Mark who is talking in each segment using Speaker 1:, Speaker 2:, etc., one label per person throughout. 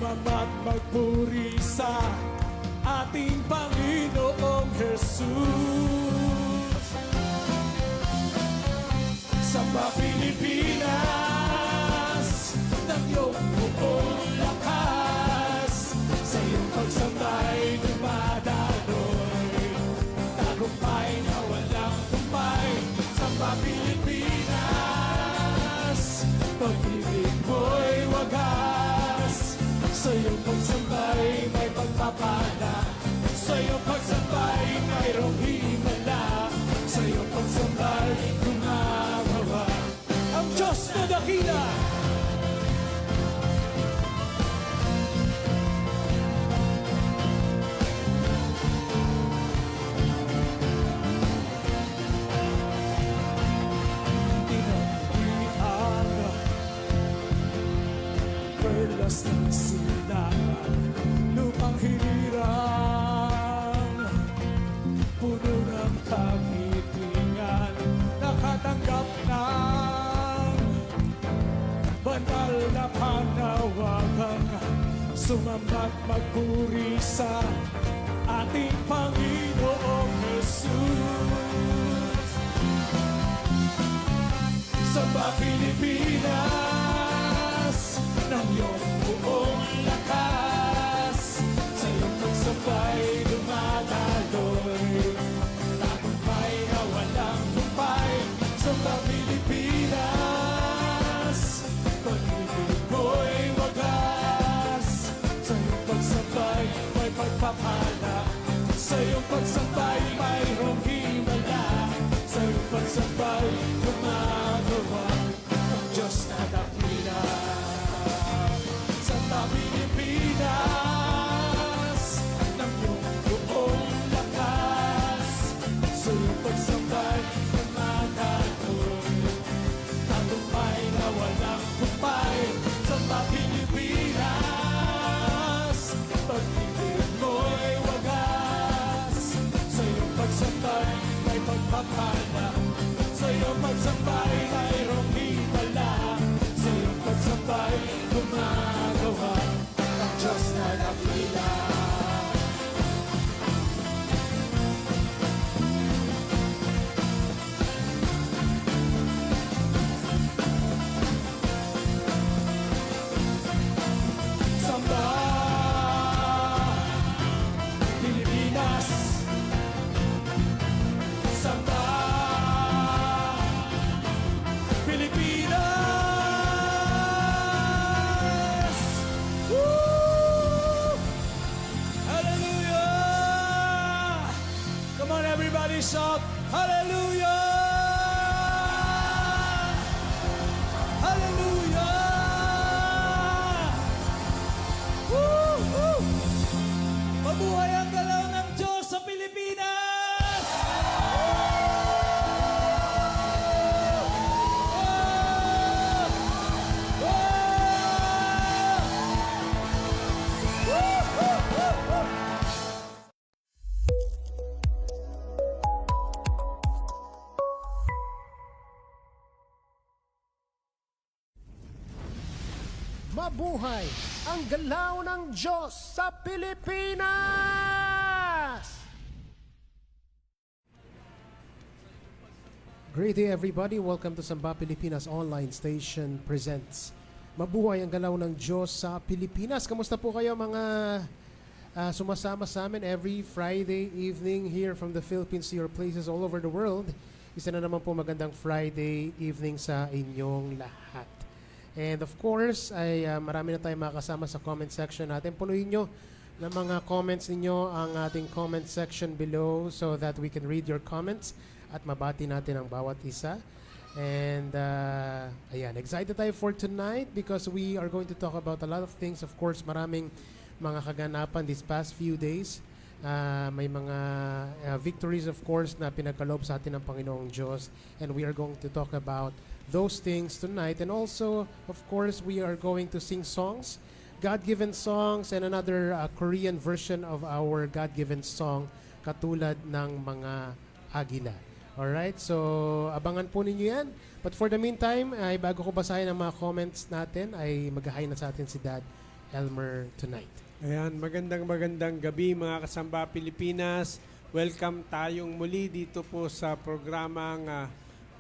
Speaker 1: Sumama't magpuri sa ating Panginoong Jesus. Samba Pilipinas ng iyong buong lakas, sa iyong pagsambay dumadaloy, tagumpay na walang tumpay. Samba Pilipinas, pag-ibig mo'y wagas, sa iyong pagsambay may pagpapala, sa iyong pagsambay mayroong himala, sa iyong pagsambay gumagawa ang Diyos na dakila. Tinagpian perlas ng silangan, lupang hinirang, puno ng kagitingan, nakatanggap ng banal na panawagan. Sumama't magpuri sa ating Panginoong Jesus. Samba Pilipinas ng iyong buong lakas, sa iyong pagsabay dumadaloy, tagumpay na walang tumpay. Samba Pilipinas, pag-ibig mo'y wagas, sa iyong pagsabay may pagpapala, sa iyong pagsabay mayroong himala, sa iyong pagsabay gumagawa ang Diyos na dakila. Samba Pilipinas ng iyong buong lakas, sa iyong pagsambay dumadaloy, tagumpay na walang kumpay. Samba Pilipinas, pag-ibig mo'y wagas, sa iyong pagsambay may pagpapala, sa iyong pagsambay mayroong himala, sa iyong pagsambay gumagawa ang Diyos na dakila. Samba Pilipinas, samba Pilipinas. Woo! Hallelujah! Come on, everybody, shout hallelujah! Hallelujah! Woo! Woo! Mabuhay ang galaw ng Diyos sa Pilipinas!
Speaker 2: Mabuhay ang galaw ng Diyos sa Pilipinas! Great day everybody, welcome to Samba Pilipinas Online Station presents Mabuhay ang galaw ng Diyos sa Pilipinas. Kamusta po kayo mga sumasama sa amin every Friday evening here from the Philippines to your places all over the world? Isa na naman po magandang Friday evening sa inyong lahat. And of course, ay marami na tayong makakasama sa comment section natin. Punuin nyo ng mga comments ninyo ang ating comment section below so that we can read your comments at mabati natin ang bawat isa. And ayan, excited tayo for tonight because we are going to talk about a lot of things. Of course, maraming mga kaganapan these past few days. May mga victories, of course, na pinagkaloob sa atin ng Panginoong Diyos. And we are going to talk about those things tonight. And also, of course, we are going to sing songs, God-given songs, and another Korean version of our God-given song, katulad ng mga agila. Alright, so abangan po ninyo yan. But for the meantime, ay bago ko basahin ang mga comments natin, ay mag-hi na sa atin si Dad Elmer tonight.
Speaker 3: Ayan, magandang gabi mga kasamba Pilipinas. Welcome tayong muli dito po sa programang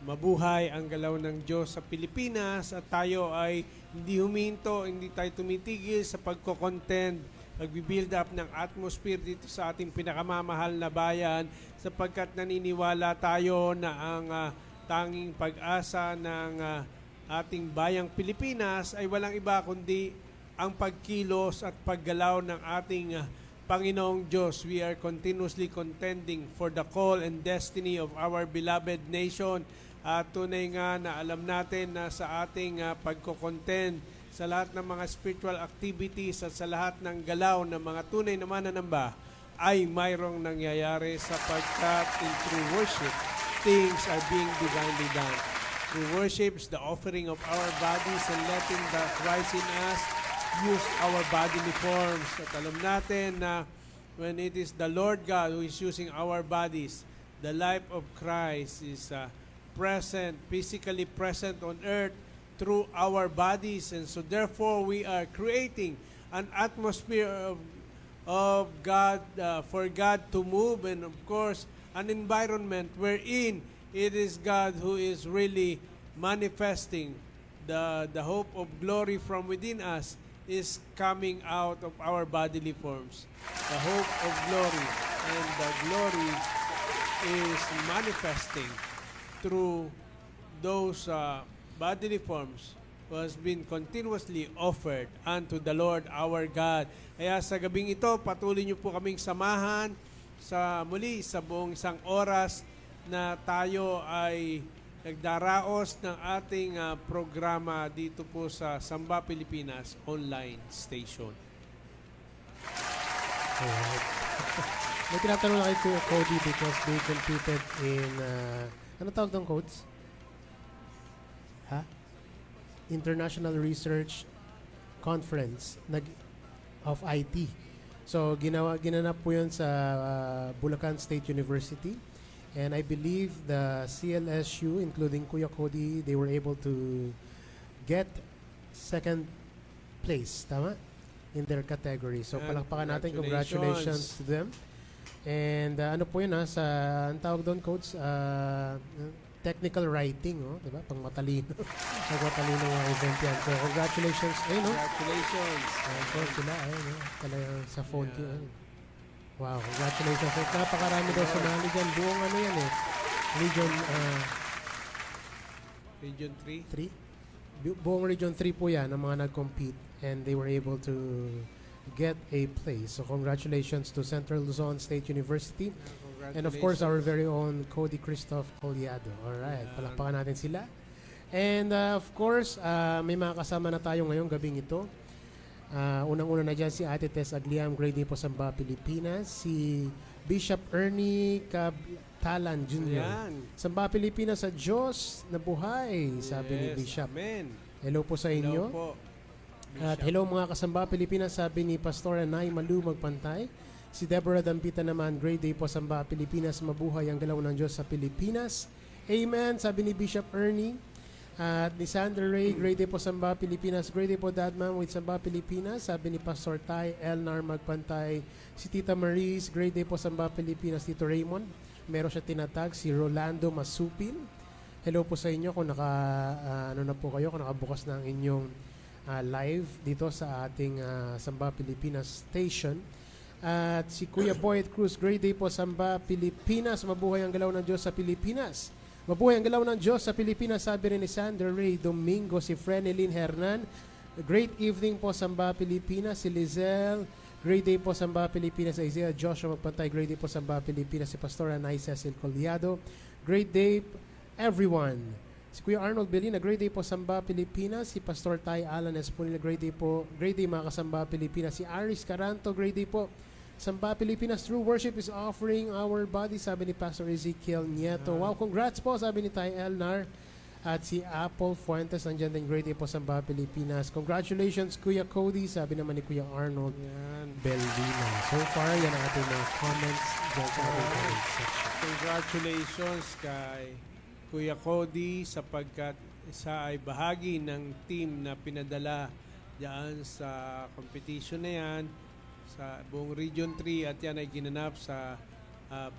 Speaker 3: Mabuhay ang Galaw ng Diyos sa Pilipinas. At tayo ay hindi huminto, hindi tayo tumitigil sa pagko-contend, pagbibuild up ng atmosphere dito sa ating pinakamamahal na bayan sapagkat naniniwala tayo na ang tanging pag-asa ng ating bayang Pilipinas ay walang iba kundi ang pagkilos at paggalaw ng ating Panginoong Diyos. We are continuously contending for the call and destiny of our beloved nation. At tunay nga na alam natin na sa ating pagko-contend sa lahat ng mga spiritual activities at sa lahat ng galaw ng mga tunay na mananamba ay mayroong nangyayari sapagkat in true worship, things are being divinely done. True worship is the offering of our bodies and letting the Christ in us use our bodily forms. At alam natin na when it is the Lord God who is using our bodies, the life of Christ is present, physically present on earth through our bodies. And so therefore we are creating an atmosphere of God, for God to move, and of course an environment wherein it is God who is really manifesting the hope of glory from within us is coming out of our bodily forms. The hope of glory and the glory is manifesting through those bodily forms who has been continuously offered unto the Lord our God. Kaya sa gabing ito, patuloy niyo po kaming samahan sa muli sa buong isang oras na tayo ay nagdaraos ng ating programa dito po sa Samba Pilipinas online station.
Speaker 2: Alright. May tinatanong na kay Kuya Cody because they competed in, ano tawag ng codes? International Research Conference of IT. So, ginanap po yun sa Bulacan State University. And I believe the CLSU, including Kuya Cody, they were able to get second place, tama? In their category. So, palakpakan natin. Congratulations to them. And ano po yun sa, ang tawag doon, coach, technical writing, diba? Pang matalino. Pag-matalino ng event yan. So, congratulations. Ayun,
Speaker 3: Congratulations.
Speaker 2: Ayun sila, ayun, talagang sa phone ko. Wow, congratulations. At napakarami daw sumali dyan. Buong ano yan
Speaker 3: Region 3?
Speaker 2: Buong Region 3 po yan ang mga nag-compete and they were able to get a place. So congratulations to Central Luzon State University and of course our very own Cody Christoph Collado. Alright, palakpakan natin sila. And of course, may mga kasama na tayo ngayong gabing ito. Unang-una na dyan si Ate Tess Agliam, grade A po Samba, Pilipinas. Si Bishop Ernie Cabtalan Jr.
Speaker 3: Ayan.
Speaker 2: Samba, Pilipinas sa Diyos na buhay, sabi ni Bishop.
Speaker 3: Amen.
Speaker 2: Hello po sa inyo.
Speaker 3: Hello po,
Speaker 2: At
Speaker 3: Bishop.
Speaker 2: hello mga kasamba Pilipinas, sabi ni Pastor Anay Malu Magpantay. Si Deborah Dampita naman, grade A po Samba, Pilipinas, mabuhay ang galaw ng Diyos sa Pilipinas. Amen, sabi ni Bishop Ernie. At ni Sandra Ray, grade A po Samba, Pilipinas. Grade A po Dad Ma'am with Samba, Pilipinas. Sabi ni Pastor Tay, Elnar Magpantay. Si Tita Maris, grade A po Samba, Pilipinas. Tito Raymond, meron siya tinatag. Si Rolando Masupin. Hello po sa inyo kung ano na po kayo, kung nakabukas na ang inyong live dito sa ating Samba, Pilipinas station. At si Kuya Boyd Cruz, grade A po Samba, Pilipinas. Mabuhay ang galaw ng Diyos sa Pilipinas. Mabuhay ang galaw ng Diyos sa Pilipinas, sabi rin ni Sander Ray Domingo, si Frenelyn Hernan. Great evening po, Samba, Pilipinas. Si Lizelle, grade A po, Samba, Pilipinas. Isaiah Joshua Magpantay, grade A po, Samba, Pilipinas. Si Pastor Anay Cecil Collado, grade A, everyone. Si Kuya Arnold Belina, grade A po, Samba, Pilipinas. Si Pastor Tay Alan Esponil, grade A po, grade A mga kasamba, Pilipinas. Si Aris Caranto, grade A po, Samba, Pilipinas. True worship is offering our body, sabi ni Pastor Ezekiel Nieto. Wow, congrats po, sabi ni Tay Elnar. At si Apple Fuentes, nandiyan din, grade A po, Samba, Pilipinas. Congratulations, Kuya Cody, sabi naman ni Kuya Arnold Belvina. So far, yan ang ating mga comments dyan sa ating comment section.
Speaker 3: Congratulations kay Kuya Cody sapagkat isa ay bahagi ng team na pinadala diyan sa competition na yan sa buong Region 3 at yan ay ginanap sa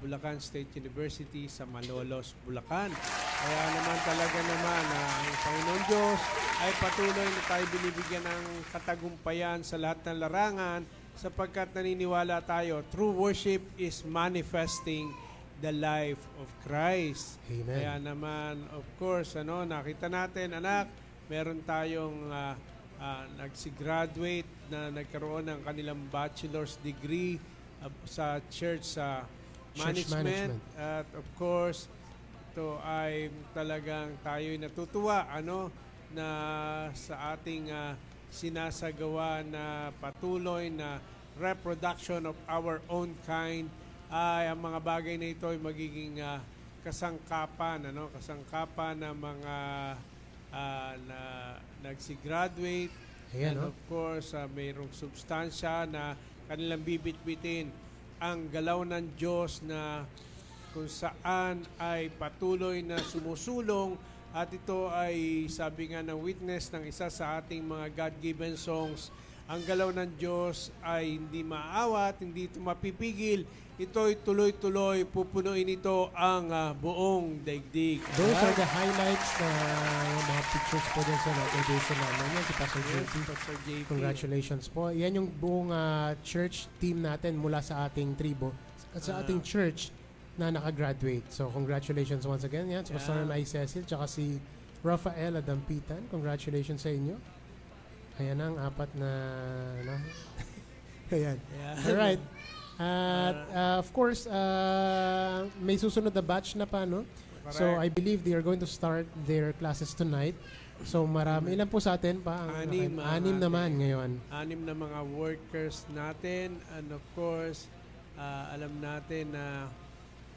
Speaker 3: Bulacan State University sa Malolos, Bulacan. Kaya naman talaga naman ang Panginoon Diyos ay patuloy na tayo binibigyan ng katagumpayan sa lahat ng larangan sapagkat naniniwala tayo, true worship is manifesting the life of Christ.
Speaker 2: Amen.
Speaker 3: Kaya naman, of course, nakita natin, anak, meron tayong nagsigraduate na nagkaroon ng kanilang bachelor's degree sa church
Speaker 2: Church
Speaker 3: management. At of course, ito ay talagang tayo'y natutuwa na sa ating sinasagawa na patuloy na reproduction of our own kind ay ang mga bagay na ito ay magiging kasangkapan ng mga na nagsigraduate.
Speaker 2: Ayan,
Speaker 3: And of course, mayroong substansya na kanilang bibitbitin ang galaw ng Diyos na kung saan ay patuloy na sumusulong at ito ay sabi nga ng witness ng isa sa ating mga God-given songs, ang galaw ng Diyos ay hindi maaawat, hindi ito mapipigil, ito'y tuloy-tuloy, pupunuin ito ang buong daigdig.
Speaker 2: Those are the highlights na yung mga pictures po dyan sa graduation namin. Yan si Pastor
Speaker 3: Yes,
Speaker 2: JP.
Speaker 3: Pastor JP.
Speaker 2: Congratulations po. Yan yung buong church team natin mula sa ating tribo at sa ating church na nakagraduate. So, congratulations once again. Yan, si Pastor Nay Cecil, tsaka si Rafael Adampitan. Congratulations sa inyo. Ayan ang apat na... Ayan.
Speaker 3: Yeah.
Speaker 2: Alright. At of course, may susunod na batch na pa, no? So, I believe they are going to start their classes tonight. So, marami. Ilan po sa atin pa? Anim naman ngayon.
Speaker 3: 6 na mga workers natin. And of course, alam natin na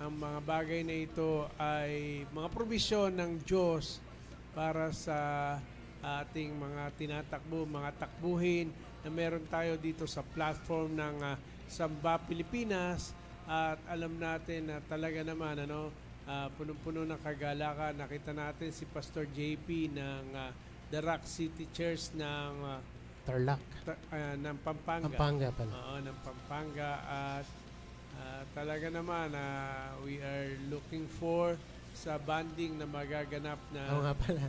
Speaker 3: ang mga bagay na ito ay mga probisyon ng Diyos para sa ating mga tinatakbo, mga takbuhin na meron tayo dito sa platform ng Samba Pilipinas. At alam natin na talaga naman punong-puno ng kagalakan. Nakita natin si Pastor JP ng The Rock City Church ng
Speaker 2: Tarlac.
Speaker 3: ng Pampanga.
Speaker 2: Pampanga pala.
Speaker 3: Oo, ng Pampanga. At talaga naman, we are looking for sa banding na magaganap na
Speaker 2: Oo nga pala.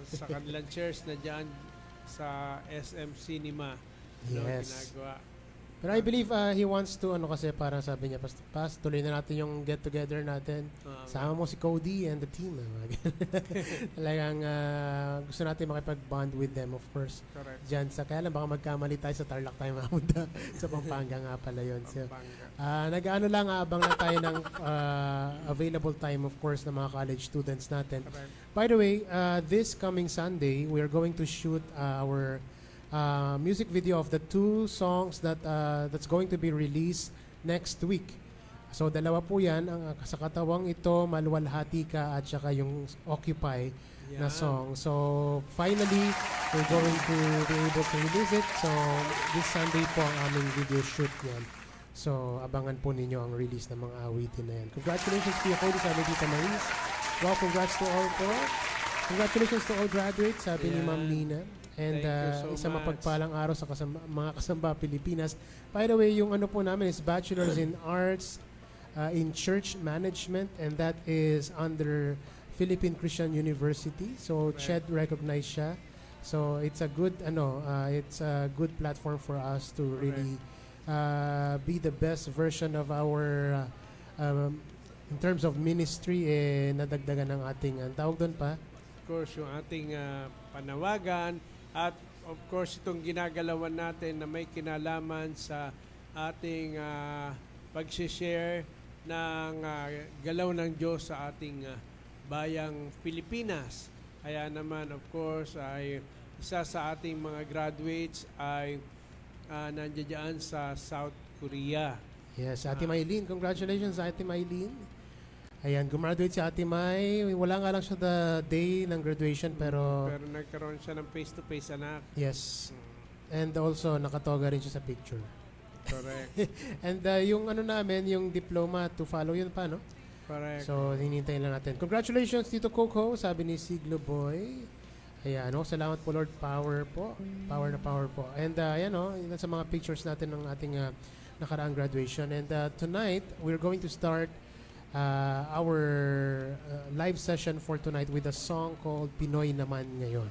Speaker 3: sa kanilang church na dyan sa SM Cinema.
Speaker 2: Yes.
Speaker 3: Ginagawa.
Speaker 2: Pero I believe he wants to, kasi parang sabi niya, Pas, tuloy na natin yung get-together natin. Sama mo si Cody and the team. Talagang gusto natin makipag-bond with them, of course.
Speaker 3: Correct.
Speaker 2: Diyan sa, kaya lang baka magkamali tayo sa Tarlac tayo mapunta. Sa Pampanga nga pala yun. So,
Speaker 3: Pampanga.
Speaker 2: nag-ano lang, abang lang tayo ng available time, of course, ng mga college students natin.
Speaker 3: Correct.
Speaker 2: By the way, this coming Sunday, we are going to shoot our music video of the 2 songs that's going to be released next week. So, dalawa po yan. Ang sa katawang ito, Maluwalhati Ka at saka yung Occupy na song. So, finally, we're going to be able to release it. So, this Sunday po ang aming video shoot yan. So, abangan po ninyo ang release ng mga awitin na yan. Congratulations, Kuya Cody, sabi Tita Maris. Well, congrats to all po. Congratulations to all graduates, sabi ni Ma'am Nina. And
Speaker 3: Thank you so
Speaker 2: isang
Speaker 3: much.
Speaker 2: mapagpalang araw sa mga kasamba Pilipinas. By the way, yung ano po namin is Bachelor's in Arts in Church Management, and that is under Philippine Christian University. So, CHED recognized siya. So, it's a good platform for us to really be the best version of our in terms of ministry, nadagdagan ng ating tawag doon pa.
Speaker 3: Of course, yung ating panawagan at of course itong ginagalawan natin na may kinalaman sa ating pag-share ng galaw ng Diyos sa ating bayang Pilipinas. Kaya naman of course ay isa sa ating mga graduates ay nandiyan sa South Korea.
Speaker 2: Yes, Ate Maylene. Congratulations, Ate Maylene. Ayan, gumraduate si Ate May. Wala nga lang siya the day ng graduation, pero
Speaker 3: nagkaroon siya ng face-to-face, anak.
Speaker 2: yes. And also, nakatoga rin siya sa picture.
Speaker 3: Correct.
Speaker 2: And yung namin, yung diploma to follow, yun pa, no?
Speaker 3: Correct.
Speaker 2: So, hinintayin lang natin. Congratulations, Tito Coco, sabi ni Siglo Boy. Ayan, no? Salamat po Lord. Power po. Power na power po. And ayan, no? Yun sa mga pictures natin ng ating nakaraang graduation. And tonight, we're going to start our live session for tonight with a song called Pinoy Naman Ngayon.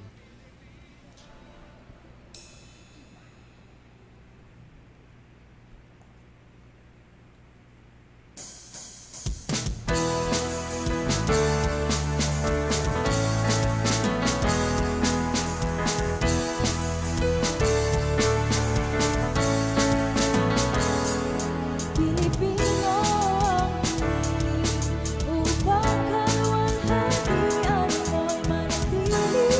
Speaker 4: Pilipino ang pili upang kaluwalhatian mo'y manatili.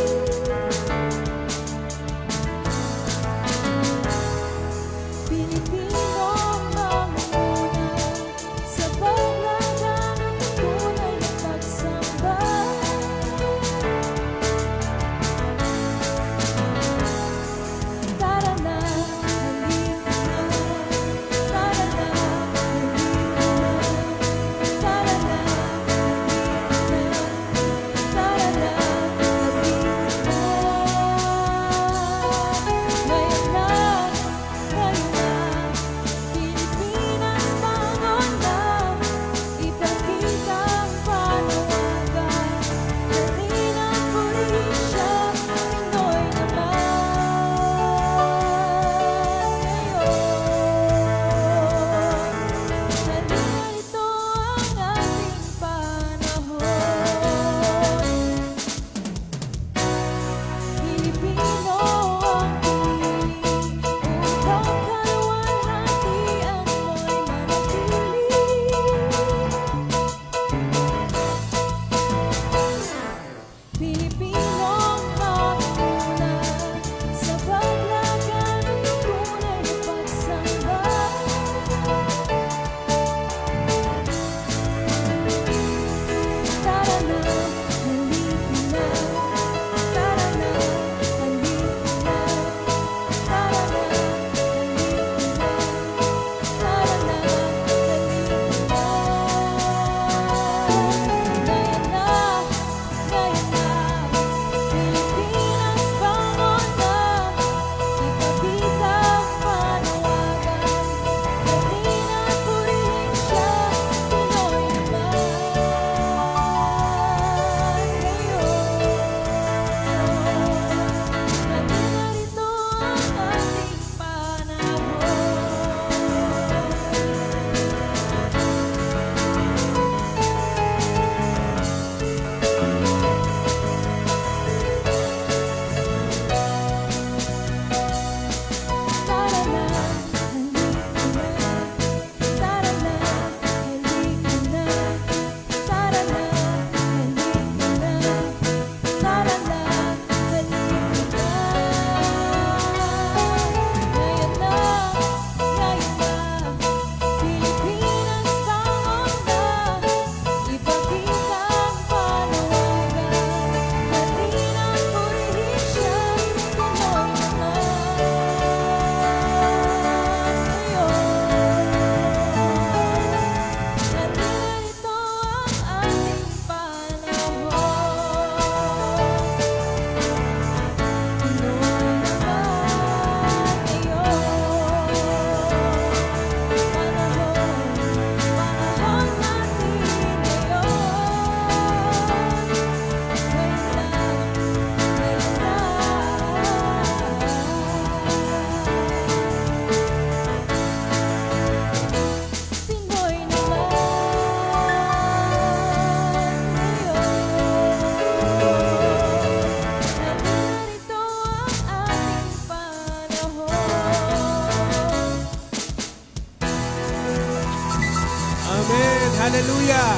Speaker 3: Hallelujah!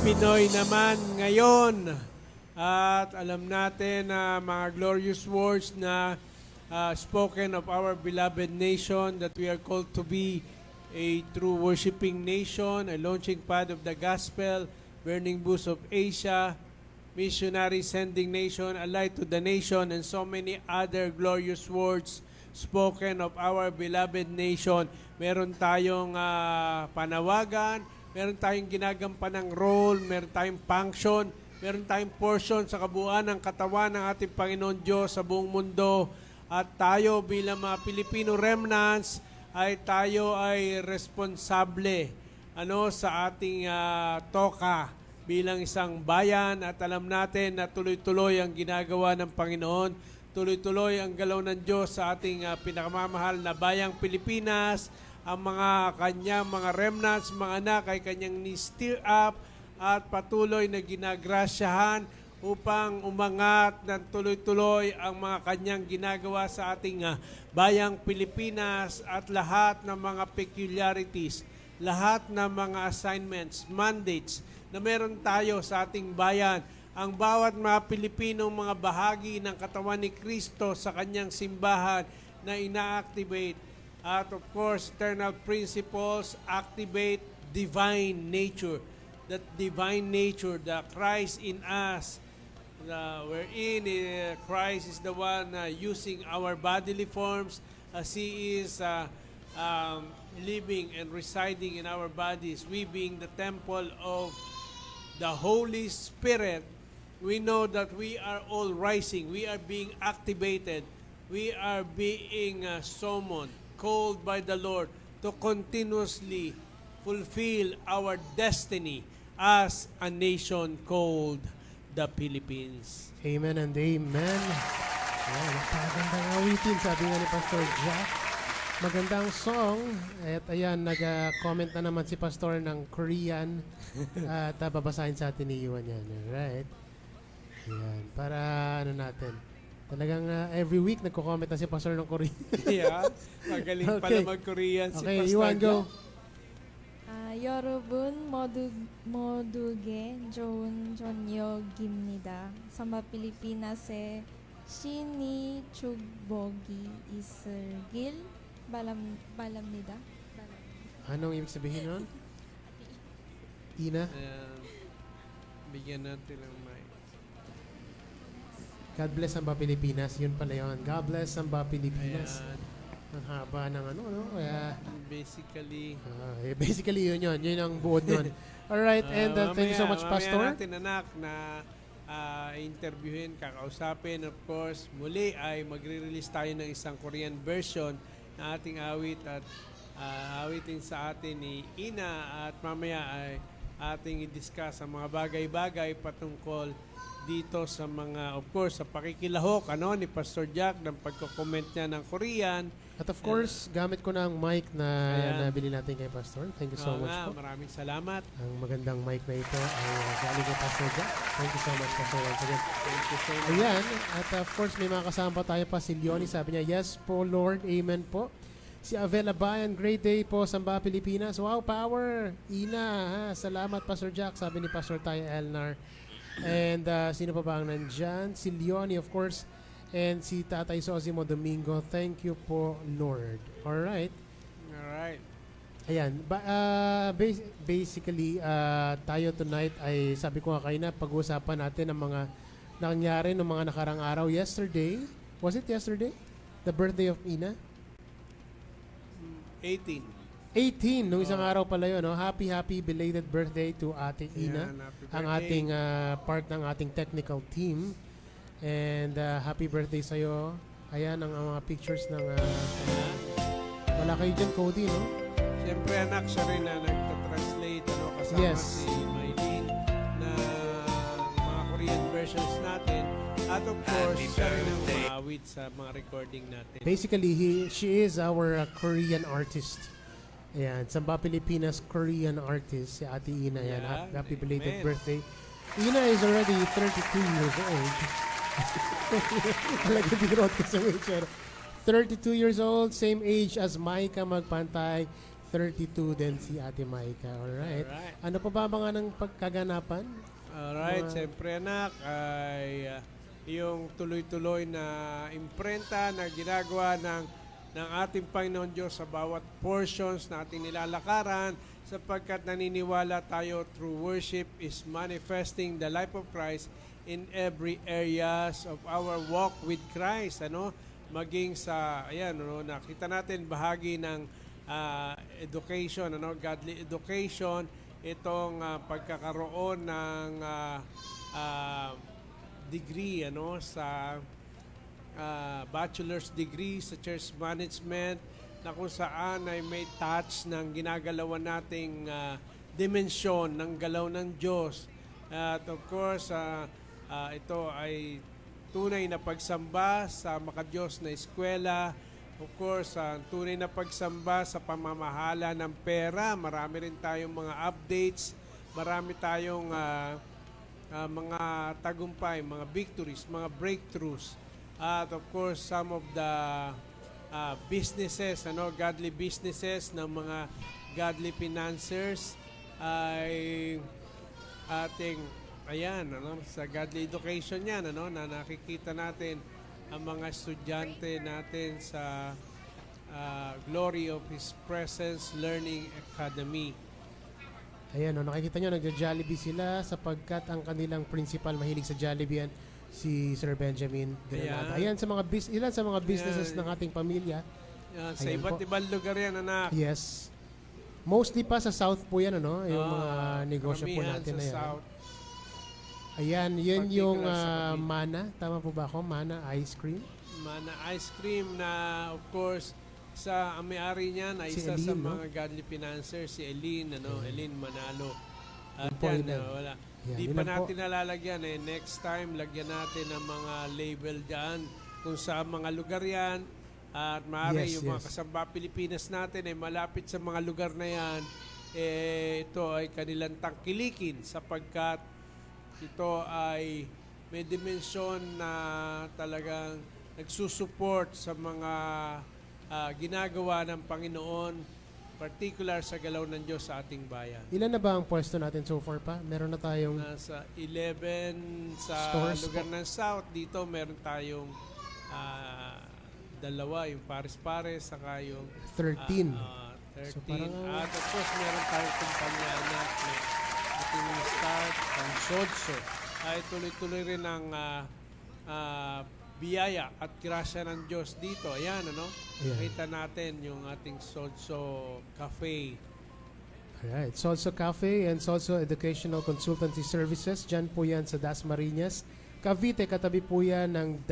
Speaker 3: Pinoy naman ngayon. At alam natin na mga glorious words na spoken of our beloved nation that we are called to be a true worshiping nation, a launching pad of the gospel, burning bush of Asia, missionary sending nation, a light to the nation, and so many other glorious words spoken of our beloved nation. Meron tayong panawagan, meron tayong ginagampanang role, meron tayong function Meron tayong portion sa kabuuan ng katawan ng ating Panginoon Diyos sa buong mundo. At tayo bilang mga Filipino remnants tayo ay responsable sa ating toka bilang isang bayan, at alam natin na tuloy-tuloy ang ginagawa ng Panginoon. Tuloy-tuloy ang galaw ng Diyos sa ating pinakamamahal na bayang Pilipinas. Ang mga kanyang mga remnants, mga anak ay kanyang ni-stir up at patuloy na ginagrasyahan upang umangat ng tuloy-tuloy ang mga kanyang ginagawa sa ating bayang Pilipinas, at lahat ng mga peculiarities, lahat ng mga assignments, mandates na meron tayo sa ating bayan. Ang bawat mga Pilipinong mga bahagi ng katawan ni Kristo sa kanyang simbahan na ina-activate. At of course, eternal principles activate divine nature. That divine nature, the Christ in us, wherein Christ is the one using our bodily forms as He is living and residing in our bodies. We being the temple of the Holy Spirit, we know that we are all rising. We are being activated. We are being summoned, called by the Lord to continuously fulfill our destiny as a nation called the Philippines.
Speaker 2: Amen and amen. Ayan, napakagandang awitin, sabi nga ni Pastor Jack. Magandang song. At ayan, nag-comment na naman si Pastor ng Korean. At babasahin sa atin ni Iwan yan. Alright. Ayan, para natin. Talagang every week nagko-comment na si Pastor ng Korean.
Speaker 3: Yeah, magaling pala mag-Korean si
Speaker 2: Okay,
Speaker 3: Pastor
Speaker 2: Iwan, go.
Speaker 4: 여러분 모두게 좋은 저녁입니다. 삼바 필리피나스에 신이 축복이 있을길 바랍니다.
Speaker 2: Anong ibig sabihin nun? Ina?
Speaker 3: Ayan, bigyan natin ng mic.
Speaker 2: God bless Samba Pilipinas. Yun pala yun. God bless Samba Pilipinas.
Speaker 3: Ayan,
Speaker 2: Ang haba ng ano. Kaya,
Speaker 3: basically,
Speaker 2: basically yun. Yun ang buod nun. Alright, and thank you so much, Pastor.
Speaker 3: Mamaya natin, anak, na interviewin, kakausapin. Of course, muli ay magre-release tayo ng isang Korean version na ating awit at awitin sa atin ni Ina, at mamaya ay ating i-discuss ang mga bagay-bagay patungkol dito sa mga, of course, sa pakikilahok ni Pastor Jack ng pagko-comment niya ng Korean.
Speaker 2: At of course, gamit ko na ang mic na nabili natin kay Pastor. Thank you so much po.
Speaker 3: Maraming salamat.
Speaker 2: Ang magandang mic na ito ay galing kay Pastor Jack. Thank you so much, Pastor, once again.
Speaker 3: Thank you so much.
Speaker 2: Ayan, at of course, may mga kasama pa tayo pa. Si Leonie, sabi niya, yes po, Lord, amen po. Si Avela Bayan, great day po, Samba Pilipinas. Wow, power! Ina, salamat, Pastor Jack, sabi ni Pastor Tay Elnar. And sino pa ba ang nandyan? Si Leonie, of course. And si Tatay Sosimo Domingo. Thank you po, Lord. Alright.
Speaker 3: Alright.
Speaker 2: Ayan. Basically, tayo tonight ay, sabi ko nga kayo na, pag-uusapan natin ang mga nangyari ng mga nakarang araw. Yesterday, was it yesterday? The birthday of Ina?
Speaker 3: 18.
Speaker 2: 18, nung isang araw pala yun. No? Happy belated birthday to Ate Ina.
Speaker 3: Yan, happy
Speaker 2: Ang
Speaker 3: birthday.
Speaker 2: ating part ng ating technical team. And happy birthday sa'yo. Ayan ang mga pictures ng... wala kayo dyan, Cody, no?
Speaker 3: Siyempre, anak, siya rin na nagta-translate kasama
Speaker 2: Yes.
Speaker 3: si Maylene na mga Korean versions natin. At of course, siya rin ang maawit sa mga recording natin.
Speaker 2: Basically, she is our Korean artist. Ayan, Samba Pilipinas Korean artist, si Ate Ina. Yan.
Speaker 3: Yeah,
Speaker 2: Happy belated
Speaker 3: amen.
Speaker 2: birthday. Ina is already 32 years old. Talaga birot ko sa picture. 32 years old, same age as Maika Magpantay. 32 din si Ate Maika. Alright.
Speaker 3: Alright.
Speaker 2: Ano pa ba mga ng pagkaganapan?
Speaker 3: Alright,
Speaker 2: Mga-
Speaker 3: siyempre anak, ay yung tuloy-tuloy na imprenta na ginagawa ng ating Panginoon Diyos sa bawat portions na ating nilalakaran, sapagkat naniniwala tayo through worship is manifesting the life of Christ in every areas of our walk with Christ. Maging sa, nakita natin bahagi ng education, godly education, itong pagkakaroon ng ah, degree sa bachelor's degree sa church management na kung saan ay may touch ng ginagalawan nating dimensyon ng galaw ng Diyos. At of course, ito ay tunay na pagsamba sa makadiyos na eskwela. Of course, tunay na pagsamba sa pamamahala ng pera. Marami rin tayong mga updates. Marami tayong mga tagumpay, mga victories, mga breakthroughs. At of course, some of the businesses, godly businesses ng mga godly financiers ay ating sa godly education yan, na nakikita natin ang mga estudyante natin sa Glory of His Presence Learning Academy.
Speaker 2: Ayan, nakikita nyo, nagja-Jollibee sila sapagkat ang kanilang principal mahilig sa Jollibee yan, si Sir Benjamin Granada. Ayan, sa mga ilan sa mga businesses ng ating pamilya.
Speaker 3: Sa iba't ibang lugar yan, anak.
Speaker 2: Yes. Mostly pa sa South po yan, yung mga negosyo po
Speaker 3: karamihan
Speaker 2: natin
Speaker 3: sa
Speaker 2: na yan.
Speaker 3: South.
Speaker 2: Ayan, yun yung
Speaker 3: Particular sa Cavite.
Speaker 2: Mana. Tama po ba ako? Mana Ice Cream.
Speaker 3: Mana Ice Cream na of course ang may-ari niyan ay
Speaker 2: Si
Speaker 3: isa sa
Speaker 2: Eileen, no?
Speaker 3: mga godly financiers, si Eileen, Eileen Manalo. At
Speaker 2: Yun po,
Speaker 3: yan,
Speaker 2: yun.
Speaker 3: wala.
Speaker 2: Yan,
Speaker 3: Di
Speaker 2: yun
Speaker 3: pa
Speaker 2: lang po.
Speaker 3: natin nalalagyan next time lagyan natin ng mga label diyan kung sa mga lugar yan. At maaari
Speaker 2: Yes,
Speaker 3: yung mga
Speaker 2: yes.
Speaker 3: kasamba Pilipinas natin ay malapit sa mga lugar na yan, ito ay kanilang tangkilikin sapagkat ito ay may dimensyon na talagang nagsusupport sa mga ginagawa ng Panginoon, particular sa galaw ng Diyos sa ating bayan.
Speaker 2: Ilan na ba ang pwesto natin so far pa? Meron na tayong
Speaker 3: Nasa 11 sa
Speaker 2: Stores
Speaker 3: lugar ng South. Dito meron tayong dalawa, yung Pares-Pares, saka yung
Speaker 2: 13.
Speaker 3: 13.
Speaker 2: So, parang-
Speaker 3: At of course, meron tayong kumpanya anak na ating start ang Sodso. Ay tuloy-tuloy rin ang biyaya at grasya ng Diyos dito. Ayan,
Speaker 2: Ayan.
Speaker 3: Kita natin yung ating Sodso Cafe.
Speaker 2: Alright, Solso Cafe and Solso Educational Consultancy Services. Diyan po yan sa Dasmariñas. Cavite, katabi po yan ng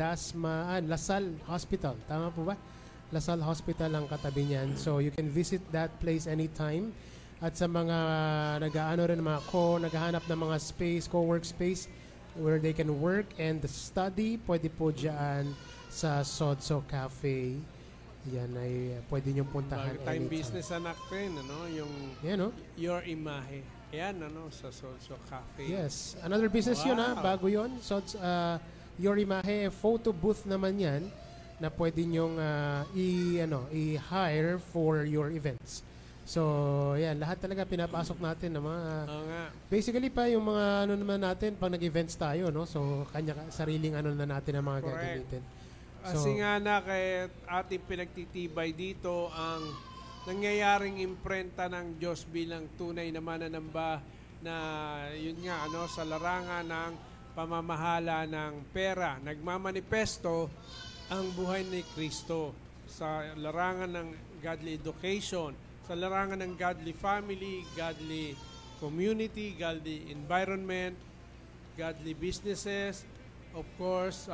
Speaker 2: Lasal Hospital. Tama po ba? Lasal Hospital ang katabi niyan. So you can visit that place anytime. At sa mga naghahanap ng mga space, co-work space, where they can work and study, pwede po dyan sa Sodso Cafe. Yan ay pwede niyong puntahan
Speaker 3: Bago tayong
Speaker 2: anytime.
Speaker 3: business anak rin, yung
Speaker 2: Yan,
Speaker 3: Your Imahe. Ayan, sa Sodso Cafe.
Speaker 2: Yes. Another business yun,
Speaker 3: Wow.
Speaker 2: bago yun. So, Your Imahe, photo booth naman yan na pwede nyong i-hire for your events. So, yan. Lahat talaga pinapasok natin ng mga...
Speaker 3: Oo nga.
Speaker 2: basically pa yung mga naman natin pag nag-events tayo, no? So, sariling na natin ang mga
Speaker 3: Correct.
Speaker 2: gagamitin.
Speaker 3: Kasi nga na kay ating pinagtitibay dito ang nangyayaring imprenta ng Diyos bilang tunay na mananamba na yun nga sa larangan ng pamamahala ng pera. Nagmamanifesto ang buhay ni Kristo sa larangan ng godly education, sa larangan ng godly family, godly community, godly environment, godly businesses, of course,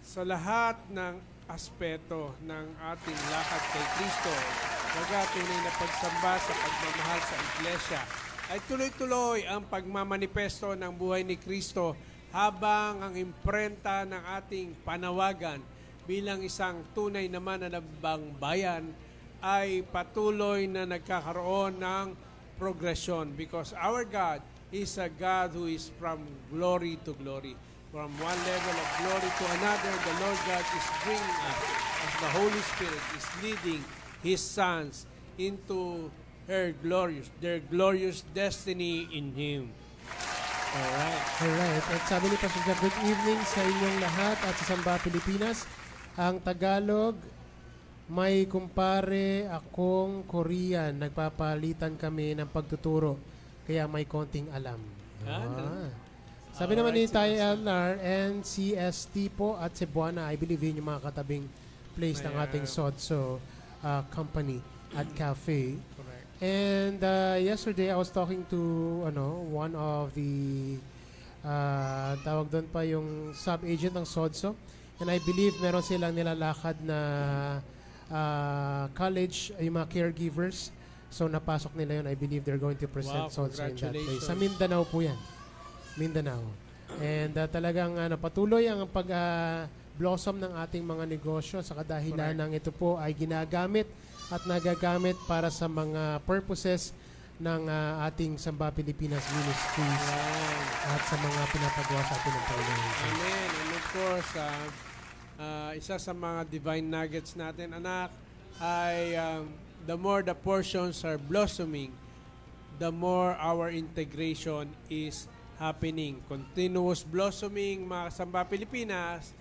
Speaker 3: sa lahat ng aspeto ng ating lakad kay Kristo. Tunay na pagsamba sa pagmamahal sa iglesia ay tuloy-tuloy ang pagmamanifesto ng buhay ni Kristo habang ang imprenta ng ating panawagan bilang isang tunay na mananambang bayan ay patuloy na nagkakaroon ng progression because our God is a God who is from glory to glory. From one level of glory to another, the Lord God is bringing us as the Holy Spirit is leading His sons into their glorious destiny in Him. Alright.
Speaker 2: Alright. At sabi ni Pastor Jack, good evening sa inyong lahat at sa Samba Pilipinas. Ang Tagalog, may kumpare akong Korean. Nagpapalitan kami ng pagtuturo. Kaya may konting alam. Sabi naman ni Tay Elnar and CST po at Cebuana, I believe yun yung mga katabing place ng ating Sodso company at cafe.
Speaker 3: Correct.
Speaker 2: And yesterday I was talking to one of the Tawag doon pa yung sub-agent ng SODSO. And I believe meron silang nilalakad na college, yung mga caregivers. So napasok nila yun. I believe they're going to present
Speaker 3: Wow,
Speaker 2: SODSO in that place.
Speaker 3: congratulations.
Speaker 2: Sa Mindanao po yan. Mindanao. And talagang patuloy ang blossom ng ating mga negosyo sa kadahilan ng ito po ay ginagamit at nagagamit para sa mga purposes ng ating Samba Pilipinas Ministries at sa mga pinapagawa sa atin ng Panginoon.
Speaker 3: Amen. And of course, isa sa mga divine nuggets natin, anak, ay the more the portions are blossoming, the more our integration is happening. Continuous blossoming, mga Samba Pilipinas,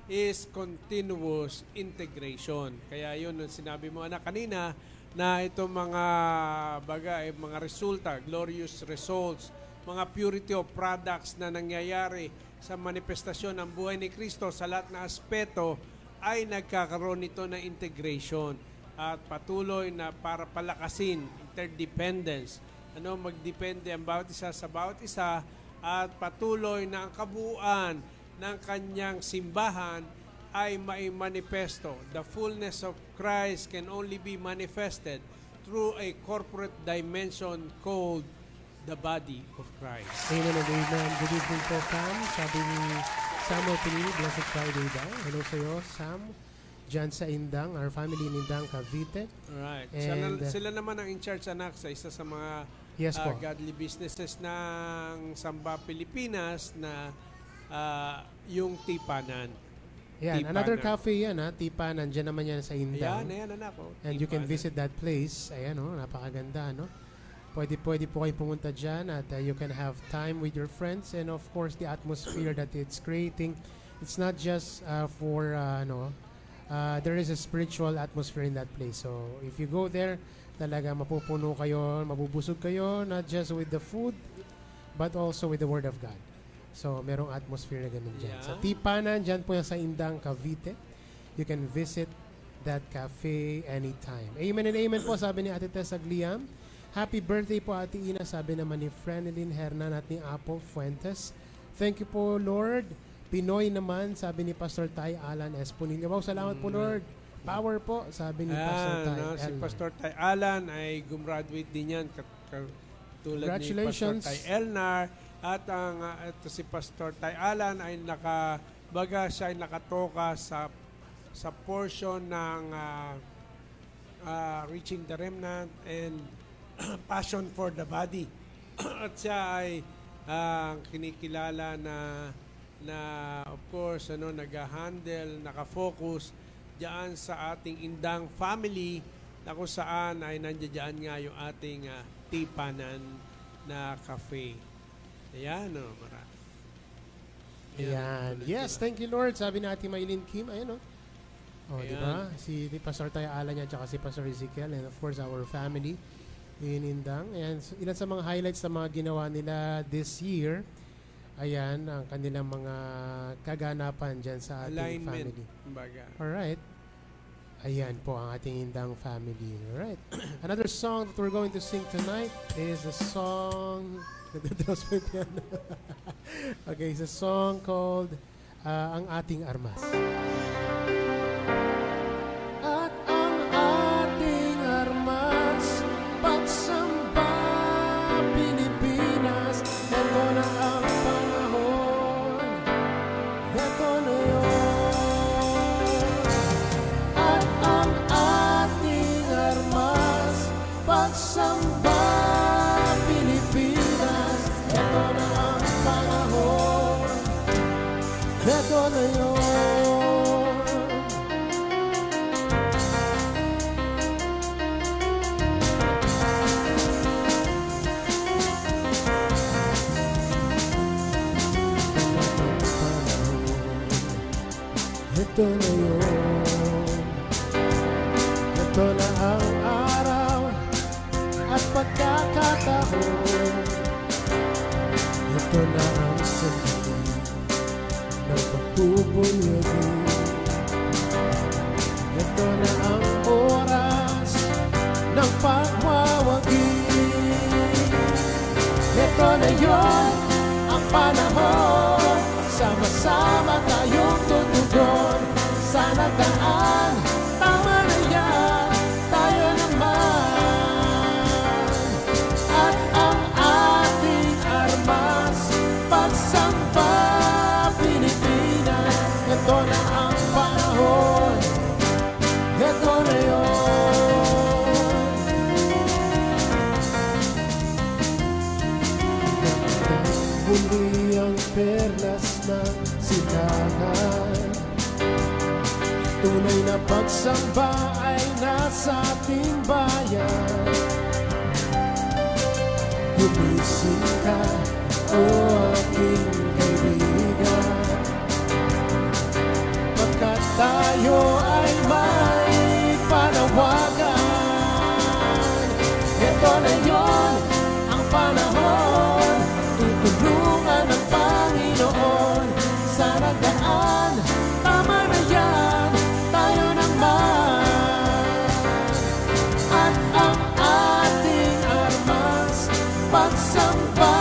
Speaker 3: is continuous integration. Kaya yun, ang sinabi mo, anak, kanina, na itong mga mga resulta, glorious results, mga purity of products na nangyayari sa manifestasyon ng buhay ni Kristo sa lahat na aspeto ay nagkakaroon nito ng integration at patuloy na para palakasin interdependence. Magdepende ang bawat isa sa bawat isa at patuloy na ang kabuuan ng kanyang simbahan ay maimanifesto. The fullness of Christ can only be manifested through a corporate dimension called the body of Christ.
Speaker 2: Amen and amen. Good evening po, Sam. Sabi ni Samuel Pinili, Blessed Friday daw. Hello sa iyo, Sam. Diyan sa Indang, our family in Indang, Cavite.
Speaker 3: Alright.
Speaker 2: And,
Speaker 3: Sila naman ang in-charge, anak, sa isa sa mga
Speaker 2: Yes po.
Speaker 3: godly businesses ng Samba Pilipinas na yung Tipanan.
Speaker 2: Yan,
Speaker 3: Tipanan.
Speaker 2: another cafe yan, Tipanan. Diyan naman yan sa Indang.
Speaker 3: Ayan, anak.
Speaker 2: And you can
Speaker 3: Tipanan.
Speaker 2: visit that place. Ayan, napakaganda, no? Pwede po kayo pumunta dyan at you can have time with your friends and of course the atmosphere that it's creating. It's not just there is a spiritual atmosphere in that place. So if you go there, talaga mapupuno kayo, mabubusog kayo, not just with the food, but also with the Word of God. So merong atmosphere na ganun dyan.
Speaker 3: Yeah.
Speaker 2: Sa Tipanan, dyan po yan sa Indang, Cavite. You can visit that cafe anytime. Amen and amen po, sabi ni Ate Tessa Gliam. Happy birthday po, Ate Ina, sabi naman ni Frenelyn Hernan at ni Apple Fuentes. Thank you po, Lord. Pinoy naman, sabi ni Pastor Tay Alan Esponilla. Wow, salamat po, Lord. Power po, sabi ni Pastor Tay
Speaker 3: Si
Speaker 2: Alan.
Speaker 3: Pastor Tay Alan ay gumraduate din yan tulad ni Pastor
Speaker 2: Congratulations.
Speaker 3: Tay Elnar at ito si Pastor Tay Alan ay siya ay nakatoka sa portion ng Reaching the Remnant and Passion for the Body. At siya ay kinikilala na of course nag-handle, naka-focus diyan sa ating Indang family na kung saan ay nandiyan nga yung ating Tipanan na cafe. Ayan, marami.
Speaker 2: Ayan. Yes, thank you, Lord. Sabi ni Ate Maylin Kim, ayan, di ba? Si Pastor Tay Alan at si Pastor Ezekiel and of course our family in Indang. And ilan sa mga highlights na mga ginawa nila this year, ayan, ang kanilang mga kaganapan dyan sa ating
Speaker 3: Alignment,
Speaker 2: family.
Speaker 3: kumbaga.
Speaker 2: Alright. Ayan po ang ating Indang family. Alright. Another song that we're going to sing tonight is a song... Nagdadraws pa yung piano. Okay, it's a song called Ang Ating Armas. At ang ating armas, pagsamba Pilipinas, ito na ang panahon, ito na yun. At ang ating armas, pagsamba Pilipinas, ito na ang panahon, ito na yun. Ito na yun. Ito na ang araw at pagkakataon. Ito na ang sandali ng pagpupunyagi. Ito na ang oras ng pagwawagi. Ito na yun ang panahon, sama-sama tayong tutugon sa nagaan. Tama na yan, tayo naman. At ang ating armas, pagsamba Pilipinas. Ito na ang panahon, ito na yun. Muli ang perlas ng silangan. Tunay na pagsamba ay nasa ating bayan. Gumising ka, o aking kaibigan, pagkat tayo ay may panawagan. Ito na yon ang panahon, tutulungan ng Panginoon sa nagaan. Tama na yan, tayo naman. At ang ating armas, pagsamba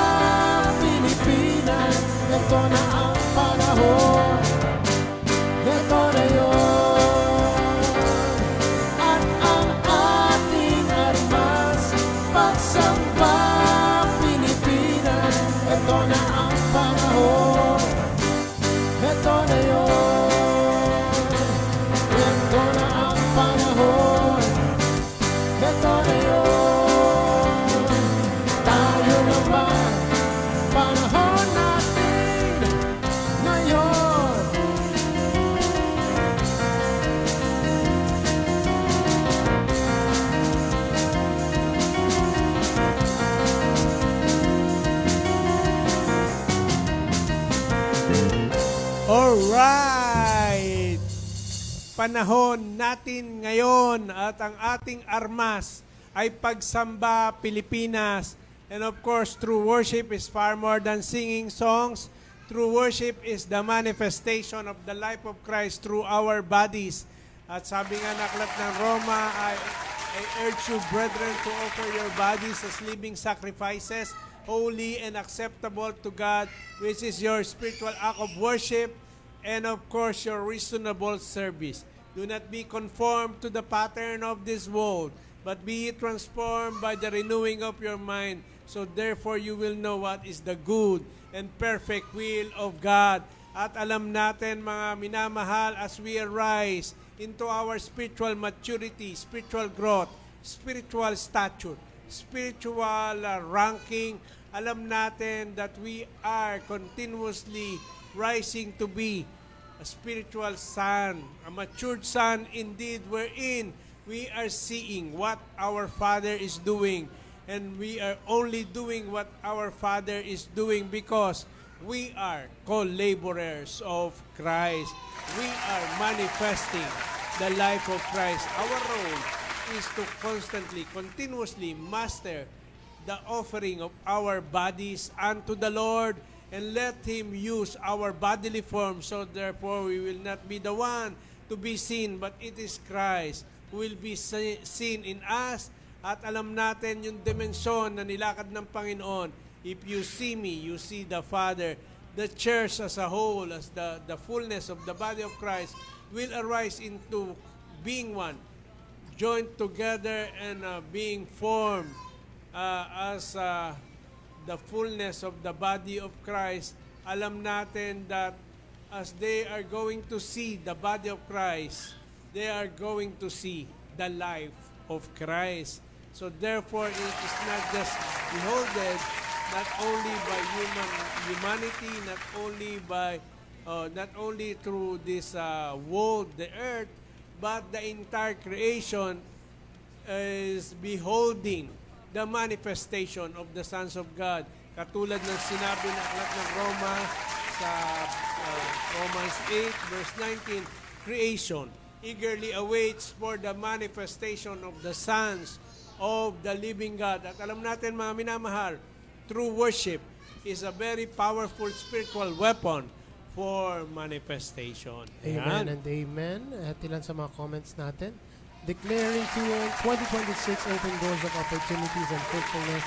Speaker 2: Pilipinas. Ito na ang panahon, ito na yun. At ang ating armas, pagsamba Pilipinas. Ito na ang panahon, ito na yun. Ito na ang panahon, ito na yun. Tayo naman, panahon natin ngayon.
Speaker 3: Alright! Panahon natin ngayon at ang ating armas ay pagsamba Pilipinas. And of course, true worship is far more than singing songs. True worship is the manifestation of the life of Christ through our bodies. At sabi nga na aklat ng Roma, I urge you, brethren, to offer your bodies as living sacrifices, holy and acceptable to God, which is your spiritual act of worship, and of course, your reasonable service. Do not be conformed to the pattern of this world, but be transformed by the renewing of your mind. So therefore, you will know what is the good and perfect will of God. At alam natin, mga minamahal, as we arise into our spiritual maturity, spiritual growth, spiritual stature, spiritual ranking, alam natin that we are continuously rising to be a spiritual son, a matured son indeed, wherein we are seeing what our Father is doing, and we are only doing what our Father is doing because we are co-laborers of Christ. We are manifesting the life of Christ. Our role is to constantly, continuously master the offering of our bodies unto the Lord, and let Him use our bodily form, so therefore we will not be the one to be seen, but it is Christ who will be seen in us. At alam natin yung dimensyon na nilakad ng Panginoon. If you see me, you see the Father. The church as a whole, as the fullness of the body of Christ, will arise into being one, joined together and being formed as the fullness of the body of Christ. Alam natin that as they are going to see the body of Christ, they are going to see the life of Christ. So therefore, it is not just beholded not only by humanity, not only through this world, the earth, but the entire creation is beholding the manifestation of the sons of God. Katulad ng sinabi ng aklat ng Roma sa Romans 8 verse 19, creation eagerly awaits for the manifestation of the sons of the living God. At alam natin, mga minamahal, true worship is a very powerful spiritual weapon for manifestation.
Speaker 2: Amen and amen. At ilan sa mga comments natin. Declaring to 2026 open doors of opportunities and fruitfulness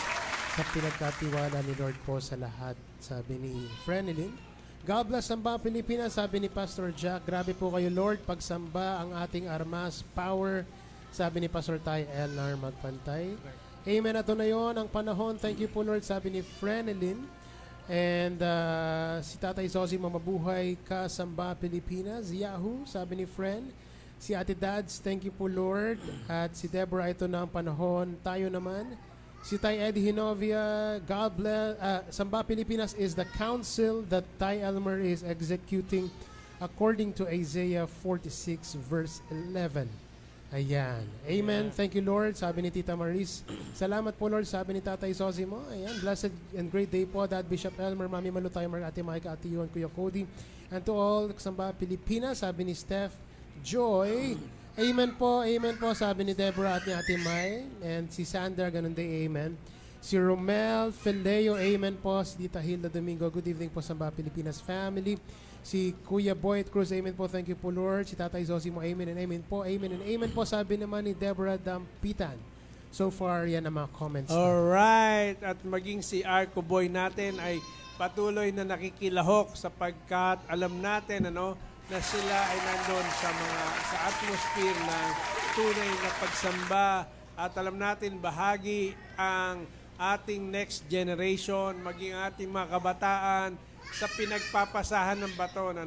Speaker 2: sa pinagkatiwala ni Lord po sa lahat, sabi ni Frenelyn. God bless Samba Pilipinas, sabi ni Pastor Jack. Grabe po kayo, Lord, pagsamba ang ating armas, power, sabi ni Pastor Tay Elnar Magpantay. Amen. At na yon ang panahon. Thank you po, Lord, sabi ni Frenelyn. And si Tatay Zosi, mamabuhay ka, Samba Pilipinas. Yahoo, sabi ni Fren. Si Ate Dads, thank you po, Lord. At si Deborah, ito na ang panahon. Tayo naman. Si Tay Eddie Hinovia, God bless. Samba Pilipinas is the counsel that Tay Elmer is executing according to Isaiah 46 verse 11. Ayan. Amen. Thank you, Lord. Sabi ni Tita Maris. Salamat po, Lord. Sabi ni Tatay Zosimo. Ayan. Blessed and great day po, Dad Bishop Elmer, Mami Malutay, Ate Mike, Ate Yuan, Kuya Cody. And to all, Samba Pilipinas, sabi ni Steph Joy. Amen po, sabi ni Deborah at ni Ate Mai. And si Sandra, ganun din, amen. Si Romel Fileo, amen po. Si Tita Hilda Domingo, good evening po, Samba Pilipinas family. Si Kuya Boyd Cruz, amen po, thank you po, Lord. Si Tatay Zosimo, amen and amen po, amen and amen po, sabi naman ni Deborah Dampitan. So far, yan ang mga comments.
Speaker 3: Alright, at maging si Arco Boy natin ay patuloy na nakikilahok sapagkat alam natin na sila ay nandun sa atmosphere ng tunay na pagsamba at alam natin bahagi ang ating next generation, maging ating mga kabataan sa pinagpapasahan ng baton,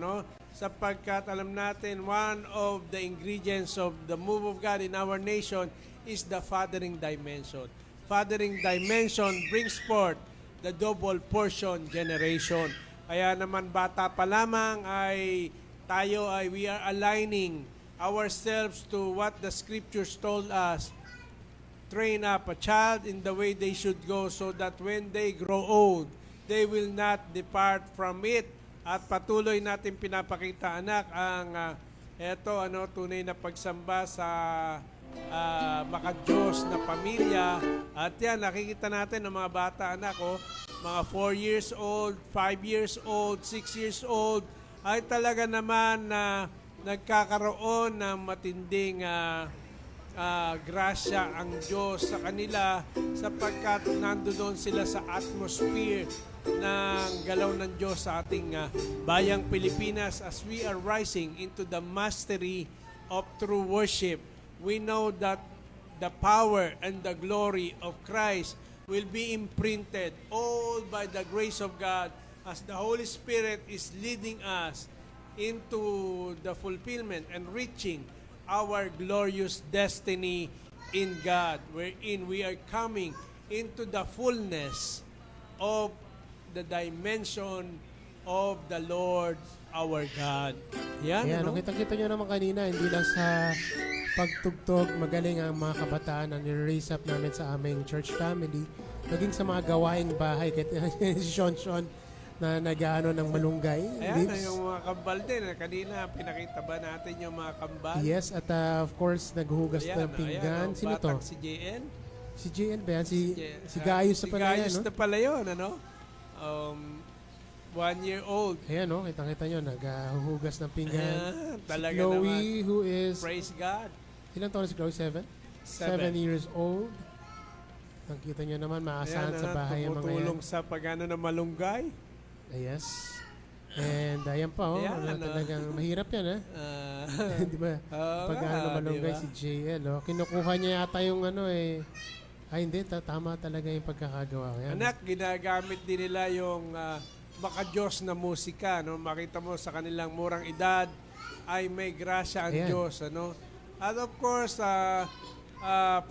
Speaker 3: sapagkat alam natin one of the ingredients of the move of God in our nation is the fathering dimension. Fathering dimension brings forth the double portion generation. Kaya naman bata pa lamang we are aligning ourselves to what the scriptures told us. Train up a child in the way they should go so that when they grow old, they will not depart from it. At patuloy natin pinapakita, anak, ang tunay na pagsamba sa maka-Diyos na pamilya. At yan, nakikita natin ng mga bata, anak, mga 4 years old, 5 years old, 6 years old, ay talaga naman na nagkakaroon ng matinding grasya ang Diyos sa kanila sapagkat nandoon sila sa atmosphere ng galaw ng Diyos sa ating bayang Pilipinas as we are rising into the mastery of true worship. We know that the power and the glory of Christ will be imprinted all by the grace of God as the Holy Spirit is leading us into the fulfillment and reaching our glorious destiny in God, wherein we are coming into the fullness of the dimension of the Lord our God. Yan,
Speaker 2: Kita-kita nyo naman kanina, hindi lang sa pagtugtog, magaling ang mga kabataan na nire-raise up namin sa aming church family, maging sa mga gawaing bahay, kahit si Sean na nag-ano ng malunggay.
Speaker 3: Ayan, yung mga kambal din. Kanina, pinakita ba natin yung mga kambal?
Speaker 2: Yes, at of course, naghuhugas ng pinggan. Sino to?
Speaker 3: Si JN?
Speaker 2: Si JN ba yan? Si Gayus na pala yan,
Speaker 3: Si Gayus na pala yun, 1 year old.
Speaker 2: Ayan, kitang-kita nyo, naghuhugas ng pinggan.
Speaker 3: Talaga
Speaker 2: si Chloe,
Speaker 3: naman.
Speaker 2: who is...
Speaker 3: Praise God.
Speaker 2: Ilang taon na si Chloe? 7 years old. Nakita nyo naman, maasahan sa bahay ang mga yan.
Speaker 3: Tumutulong sa pag-ano na malunggay.
Speaker 2: Yes. And ayan pa, talagang mahirap yan, di ba? Pag-ano malunggay si JL, kinukuha niya yata yung hindi, tama talaga yung pagkakagawa. Yan.
Speaker 3: Anak, ginagamit din nila yung maka-Diyos na musika, Makita mo sa kanilang murang edad ay may grasya ang Diyos, At of course,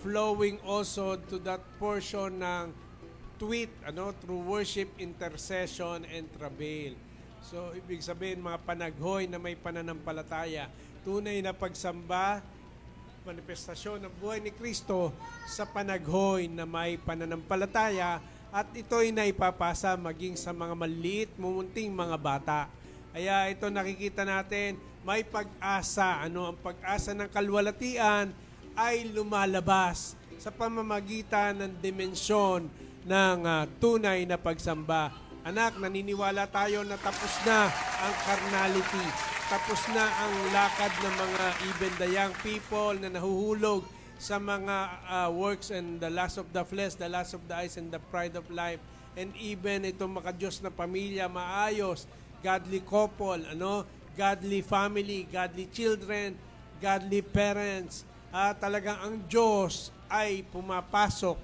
Speaker 3: flowing also to that portion ng tweet, through worship, intercession, and travail. So, ibig sabihin, mga panaghoy na may pananampalataya, tunay na pagsamba, manifestasyon ng buhay ni Kristo sa panaghoy na may pananampalataya at ito'y naipapasa maging sa mga maliit, mumunting mga bata. Kaya ito nakikita natin, may pag-asa. Ang pag-asa ng kalwalatian ay lumalabas sa pamamagitan ng dimensyon ng tunay na pagsamba. Anak, naniniwala tayo na tapos na ang carnality. Tapos na ang lakad ng mga even the young people na nahuhulog sa mga works and the lust of the flesh, the lust of the eyes, and the pride of life. And even itong makadiyos na pamilya, maayos, godly couple, godly family, godly children, godly parents. Talagang ang Diyos ay pumapasok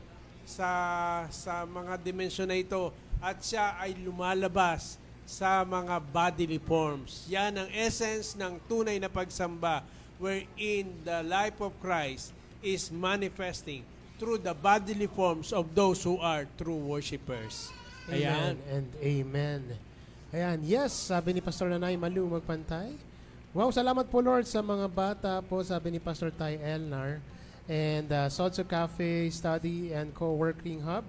Speaker 3: sa mga dimensyon na ito at siya ay lumalabas sa mga bodily forms. Yan ang essence ng tunay na pagsamba wherein the life of Christ is manifesting through the bodily forms of those who are true worshipers.
Speaker 2: Amen and amen. Ayan, yes, sabi ni Pastor Nanay Malu Magpantay. Wow, salamat po Lord sa mga bata po, sabi ni Pastor Ty Elnar. And Sodso Cafe Study and Co-working Hub.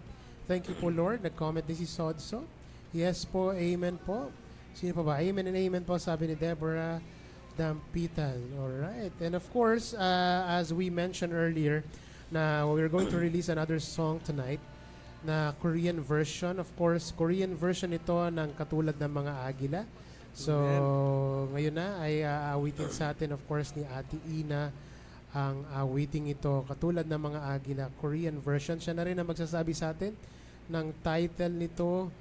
Speaker 2: Thank you po Lord. Nag-comment din si Sodso. Yes po, amen po. Sino pa ba? Amen and amen po, sabi ni Deborah Dampitan. Alright. And of course, as we mentioned earlier, na we're going to release another song tonight na Korean version. Of course, Korean version ito ng Katulad ng Mga Agila. So, ngayon na ay aawitin sa atin, of course, ni Ate Ina ang awiting ito, Katulad ng Mga Agila, Korean version. Siya na rin ang magsasabi sa atin ng title nito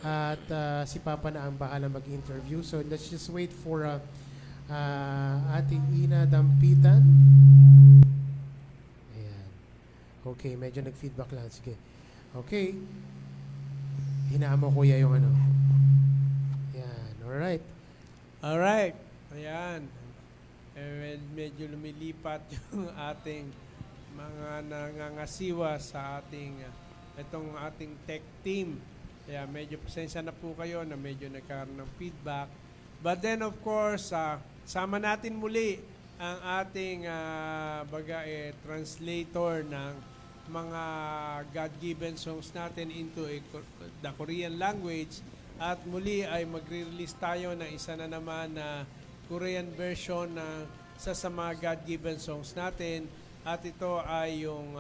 Speaker 2: at si Papa na ang bahala mag-interview. So, let's just wait for Ate Ina Dampitan. Ayan. Okay, medyo nag-feedback lang. Sige. Okay. Hinaan mo kuya yung ano. Ayan. Alright.
Speaker 3: Alright. Ayan. Medyo lumilipat yung ating mga nangangasiwa sa itong ating tech team. Kaya medyo pasensya na po kayo na medyo nagkaroon ng feedback. But then of course, sama natin muli ang ating translator ng mga God-given songs natin into the Korean language. At muli ay magre-release tayo ng isa na naman na Korean version na sa mga God-given songs natin. At ito ay yung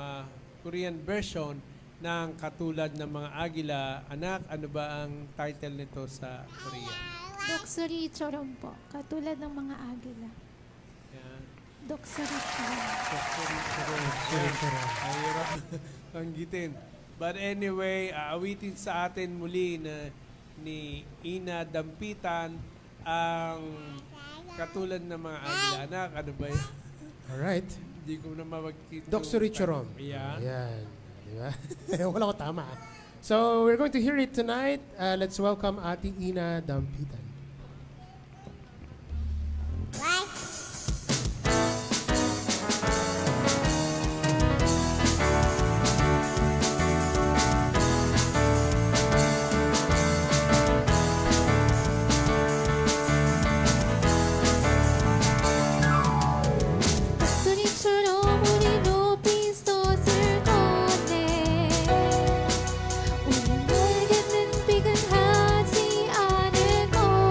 Speaker 3: Korean version ng Katulad ng Mga Agila. Anak, ano ba ang title nito sa Korean?
Speaker 5: Doksoritsorom po, katulad ng mga agila.
Speaker 3: Yan.
Speaker 5: Doksoritsorom.
Speaker 3: Mahirap panggitin. But anyway, aawitin sa atin muli ni Ina Dampitan ang Katulad ng Mga Agila. Anak, ano ba yun?
Speaker 2: Alright.
Speaker 3: Hindi ko na mawagkito.
Speaker 2: Doksurichorom.
Speaker 3: Ayan.
Speaker 2: Ayan. Diba? Wala ko tama. So, we're going to hear it tonight. Let's welcome Ate Ina Dampitan.
Speaker 5: 독수리처럼 우리 높이 솟을 건데 우린 날개는 비근하지 않을 거야.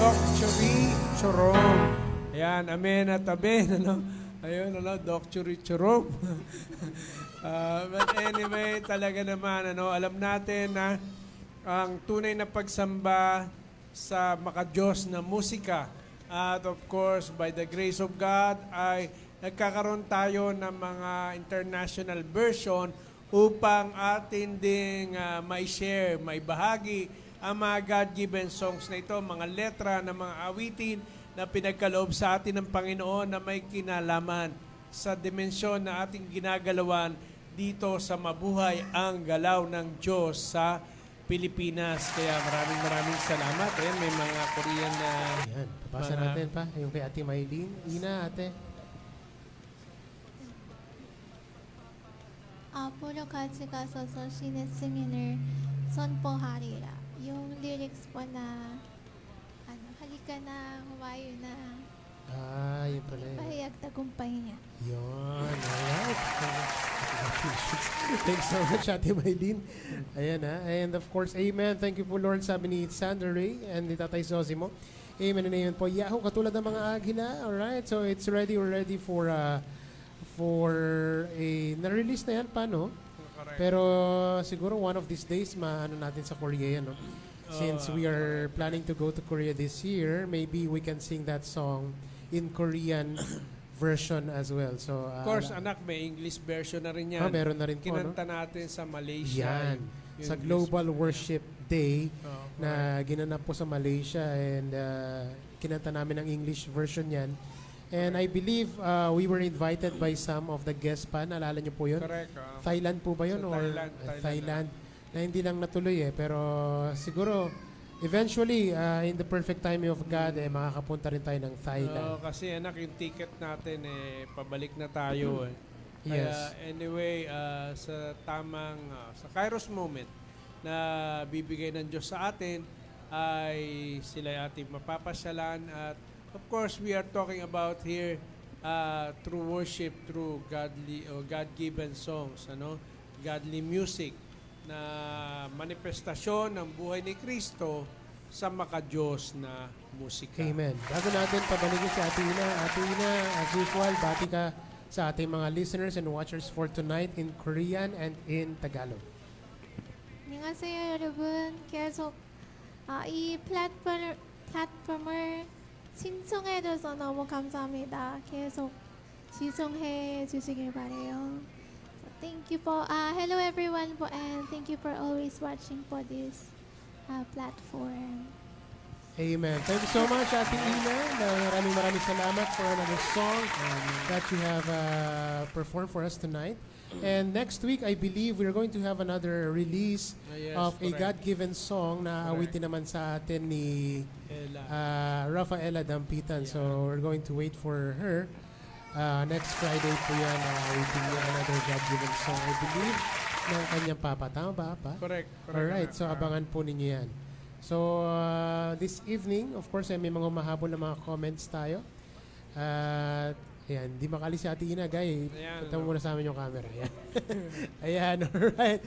Speaker 3: Doc Churi Chorom. Ayan, amen at amen. Ano? Ayun, Doc Churi Chorom. But anyway, talaga naman, alam natin na ang tunay na pagsamba sa makadiyos na musika. At of course, by the grace of God, ay nagkakaroon tayo ng mga international version upang atin ding mai-share, maibahagi ang mga God-given songs na ito, mga letra ng mga awitin na pinagkaloob sa atin ng Panginoon na may kinalaman sa dimensyon na ating ginagalawan dito sa Mabuhay ang Galaw ng Diyos sa Pilipinas. Kaya maraming salamat. Ayan, may mga Korean na...
Speaker 2: Ayan, papasa
Speaker 3: Mga-
Speaker 2: natin pa. Yung kay Ate Maylene. Ina, ate.
Speaker 5: 앞으로 같이 가서서 신의 승인을 선포하리라. Yung lyrics po na halika na, humayo na,
Speaker 2: Ah, yun pala yun.
Speaker 5: pahayag tagumpay niya.
Speaker 2: Yun, alright. Thanks so much, Ate Maylene. Ayan and of course, amen. Thank you po, Lord, sabi ni Sandra Ray and ni Tatay Zosimo. Amen and amen po. Yahoo, katulad ng mga agila. Alright, so it's ready, we're ready for a na-release na yan pa, no? Pero siguro one of these days, maano natin sa Korea yan, no? Since we are planning to go to Korea this year, maybe we can sing that song in Korean version as well. So,
Speaker 3: Of course, anak, may English version na rin yan.
Speaker 2: meron na rin po, no?
Speaker 3: Kinanta natin sa Malaysia.
Speaker 2: Yan.
Speaker 3: Yung
Speaker 2: Sa
Speaker 3: English-
Speaker 2: Global Worship Day
Speaker 3: Oh,
Speaker 2: na ginanap po sa Malaysia and kinanta namin ang English version yan. And I believe we were invited by some of the guests pa. Naalala niyo po yun?
Speaker 3: correct.
Speaker 2: Thailand po ba yun?
Speaker 3: Sa
Speaker 2: Or
Speaker 3: Thailand.
Speaker 2: Na hindi lang natuloy pero siguro eventually in the perfect timing of God makakapunta rin tayo ng Thailand.
Speaker 3: Kasi anak, yung ticket natin pabalik na tayo
Speaker 2: Yes.
Speaker 3: Kaya anyway, sa tamang, sa Kairos moment na bibigay ng Diyos sa atin, ay sila ay ating mapapasyalan. At of course, we are talking about here through worship, through godly or God-given songs, godly music na manifestasyon ng buhay ni Kristo sa makadiyos na musika.
Speaker 2: Amen. Bago natin pabalikin si Ate Ina, as usual, bati ka sa ating mga listeners and watchers for tonight in Korean and in Tagalog.
Speaker 5: 안녕하세요, 여러분. 계속 이 플랫폼을 신청해줘서 너무 감사합니다. 계속 지송해 주시길 바래요. So, thank you po. Hello everyone po, and thank you for always watching for this platform.
Speaker 2: Amen. Thank you so much, Ate Ina. Maraming salamat for another song that you have performed for us tonight. And next week, I believe we're going to have another release
Speaker 3: Yes,
Speaker 2: of a
Speaker 3: correct.
Speaker 2: God-given song na
Speaker 3: Correct.
Speaker 2: awitin naman sa atin ni
Speaker 3: Ella.
Speaker 2: Rafaela Dampitan. So we're going to wait for her. Next Friday po yan, awitin niya another God-given song, I believe, ng kanyang papa. Tama ba, pa?
Speaker 3: Correct.
Speaker 2: Alright, so abangan po ninyo yan. So, this evening, of course, may mga mahabol na mga comments tayo. Ayan, di makali si Ate Ina, guy.
Speaker 3: Ayan,
Speaker 2: Punta mo muna sa amin yung camera. Ayan, ayan, alright.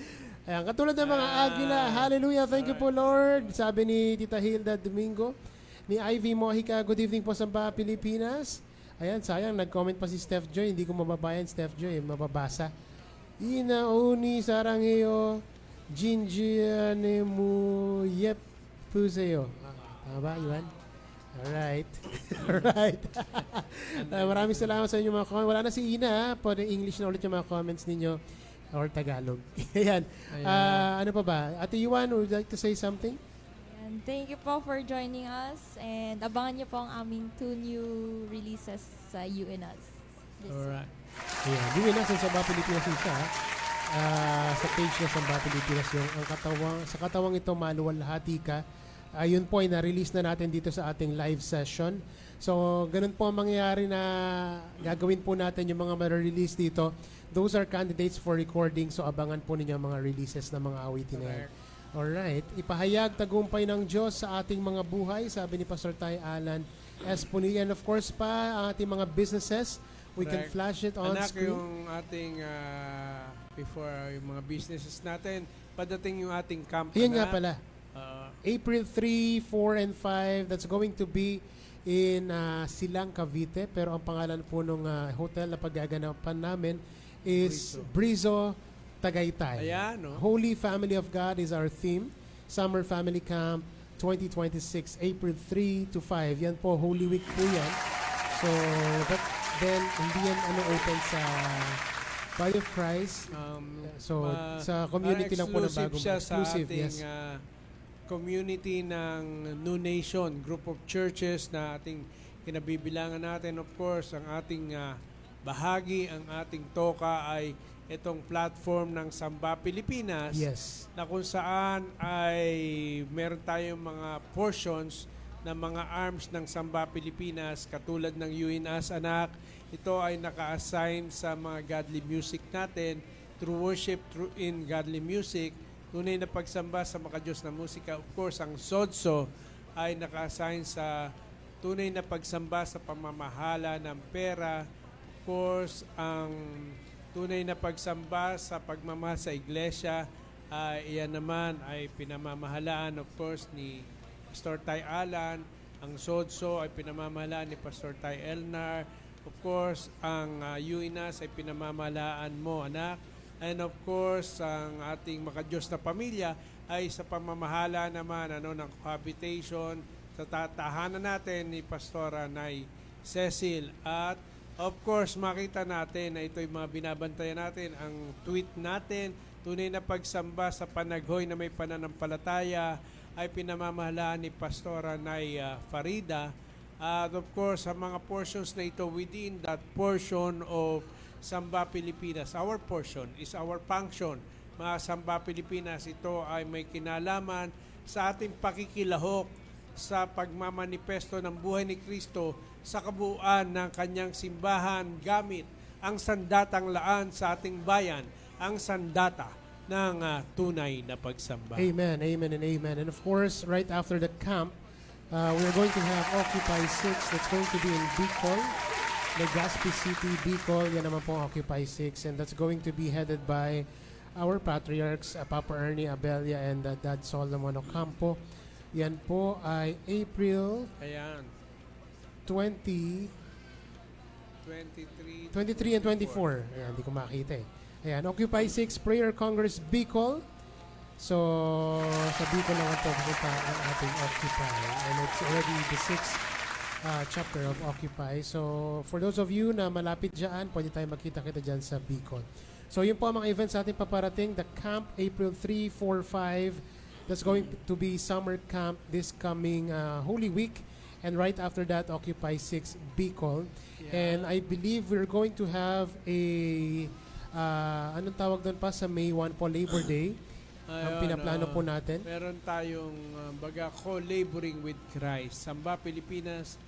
Speaker 2: Ayan, katulad ng mga agila, hallelujah, thank you po Lord. Sabi ni Tita Hilda Domingo, ni Ivy Mojica, good evening po sa Samba, Pilipinas. Ayan, sayang, nag-comment pa si Steph Joy, hindi ko mababayan Steph Joy, mababasa. Inauni sarangeo, jinjiane mu yep puseyo. Tama ba, Iwan? Alright. Alright. Maraming salamat sa inyo mga comments. Wala na si Ina, ha? Pwede English na ulit yung mga comments ninyo or Tagalog. Ayan. Ano pa ba? Ate Iwan, would you like to say something?
Speaker 4: And thank you po for joining us. And abangan niyo po ang aming 2 new releases sa UNUS.
Speaker 3: Alright.
Speaker 2: Ayan. Di na sa Samba Pilipinas isa, ha? Sa page na Samba Pilipinas yung sa katawang ito maluwalhati ka. Ayun po ay na-release na natin dito sa ating live session. So, ganun po ang mangyayari na gagawin po natin yung mga ma-release dito. Those are candidates for recording. So, abangan po ninyo ang mga releases ng mga awitin na yan. Alright. Ipahayag tagumpay ng Diyos sa ating mga buhay, sabi ni Pastor Ty Alan S. Puni. And of course pa, ang ating mga businesses, we can
Speaker 3: Correct.
Speaker 2: flash it on
Speaker 3: Anak,
Speaker 2: screen.
Speaker 3: yung ating, before yung mga businesses natin, padating yung ating camp
Speaker 2: Ayan nga
Speaker 3: na.
Speaker 2: pala. April 3, 4, and 5, that's going to be in Silang, Cavite. Pero ang pangalan po ng hotel na paggaganapan namin is Brizo Tagaytay.
Speaker 3: Ayan, no?
Speaker 2: Holy Family of God is our theme. Summer Family Camp 2026, April 3 to 5. Yan po, Holy Week po yan. So, but then, hindi yan open sa Body of Christ. So, sa community lang po na bagong
Speaker 3: siya
Speaker 2: exclusive.
Speaker 3: sa ating
Speaker 2: Yes.
Speaker 3: community ng New Nation, group of churches na ating kinabibilangan natin. Of course, ang ating bahagi, ang ating toka ay itong platform ng Samba Pilipinas.
Speaker 2: Yes.
Speaker 3: Na kung saan ay meron tayong mga portions ng mga arms ng Samba Pilipinas katulad ng UNAS Anak. Ito ay naka-assign sa mga godly music natin through worship through in godly music. Tunay na pagsamba sa makadiyos na musika. Of course, ang SODSO ay naka-assign sa tunay na pagsamba sa pamamahala ng pera. Of course, ang tunay na pagsamba sa pagmamahal sa iglesia, iyan naman ay pinamamahalaan, of course, ni Pastor Ty Alan. Ang SODSO ay pinamamahalaan ni Pastor Ty Elnar. Of course, ang UNAS ay pinamamahalaan mo, anak. And of course, ang ating makadiyos na pamilya ay sa pamamahala naman ng cohabitation sa tahanan natin ni Pastora Nay Cecil. At of course, makita natin na ito'y mga binabantayan natin, ang tweet natin, tunay na pagsamba sa panaghoy na may pananampalataya ay pinamamahalaan ni Pastora Nay Farida. At of course, ang mga portions na ito within that portion of Samba Pilipinas, our portion is our function. Mga Samba Pilipinas, ito ay may kinalaman sa ating pakikilahok sa pagmamanifesto ng buhay ni Kristo sa kabuuan ng kanyang simbahan gamit ang sandatang laan sa ating bayan, ang sandata ng tunay na pagsamba.
Speaker 2: Amen, amen, and amen. And of course, right after the camp, we're going to have Occupy 6. That's going to be in Bicol, Legazpi City, Bicol. Yan naman po ang Occupy 6. And that's going to be headed by our patriarchs, Papa Ernie Abella and Dad Solomon Ocampo. Yan po ay April
Speaker 3: Ayan,
Speaker 2: 20,
Speaker 3: 23
Speaker 2: and 24. Ayan, hindi ko makita eh. Ayan, Occupy 6 Prayer Congress Bicol. So, sa Bicol naman po pupunta ang ating Occupy. And it's already the 6th chapter of Occupy. So, for those of you na malapit dyan, pwede tayo magkita-kita dyan sa Bicol. So, yun po ang mga events natin paparating. The camp, April 3, 4, 5. That's going to be summer camp this coming Holy Week. And right after that, Occupy 6 Bicol. And I believe we're going to have a, anong tawag doon pa sa May 1 po, Labor Day. Ang pinaplano po natin.
Speaker 3: Meron tayong baga co-laboring with Christ. Samba Pilipinas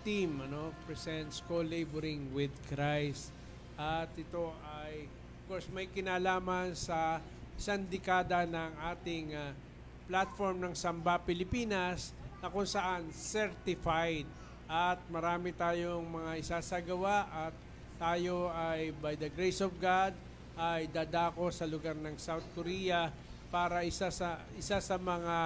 Speaker 3: team presents co-laboring with Christ. At ito ay, of course, may kinalaman sa isang dekada ng ating platform ng Samba Pilipinas na kung saan certified at marami tayong mga isasagawa at tayo ay by the grace of God ay dadako sa lugar ng South Korea para isa sa mga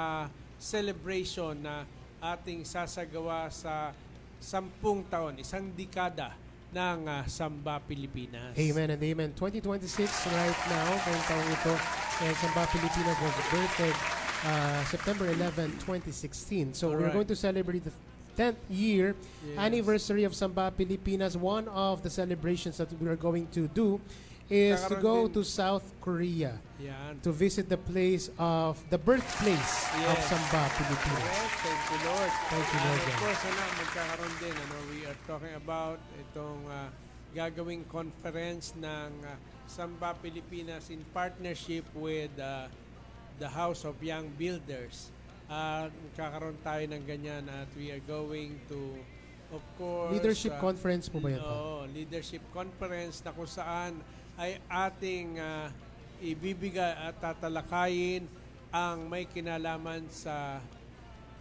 Speaker 3: celebration na ating sasagawa sa 10 taon, isang dekada ng Samba Pilipinas.
Speaker 2: Amen and amen. 2026 right now, ngayong taong ito, and Samba Pilipinas was birthed September 11, 2016. So we're going to celebrate the 10th year anniversary of Samba Pilipinas. One of the celebrations that we are going to do is to go to South Korea to visit the place of the birthplace of Samba Pilipinas.
Speaker 3: Correct. Thank you, Lord.
Speaker 2: Thank you, Lord.
Speaker 3: Of course, magkakaroon din. We are talking about itong gagawing conference ng Samba Pilipinas in partnership with the House of Young Builders. Magkakaroon tayo ng ganyan at we are going to, of course,
Speaker 2: Leadership conference po ba yan?
Speaker 3: Leadership conference na kung saan ay ating ibibigay at tatalakayin ang may kinalaman sa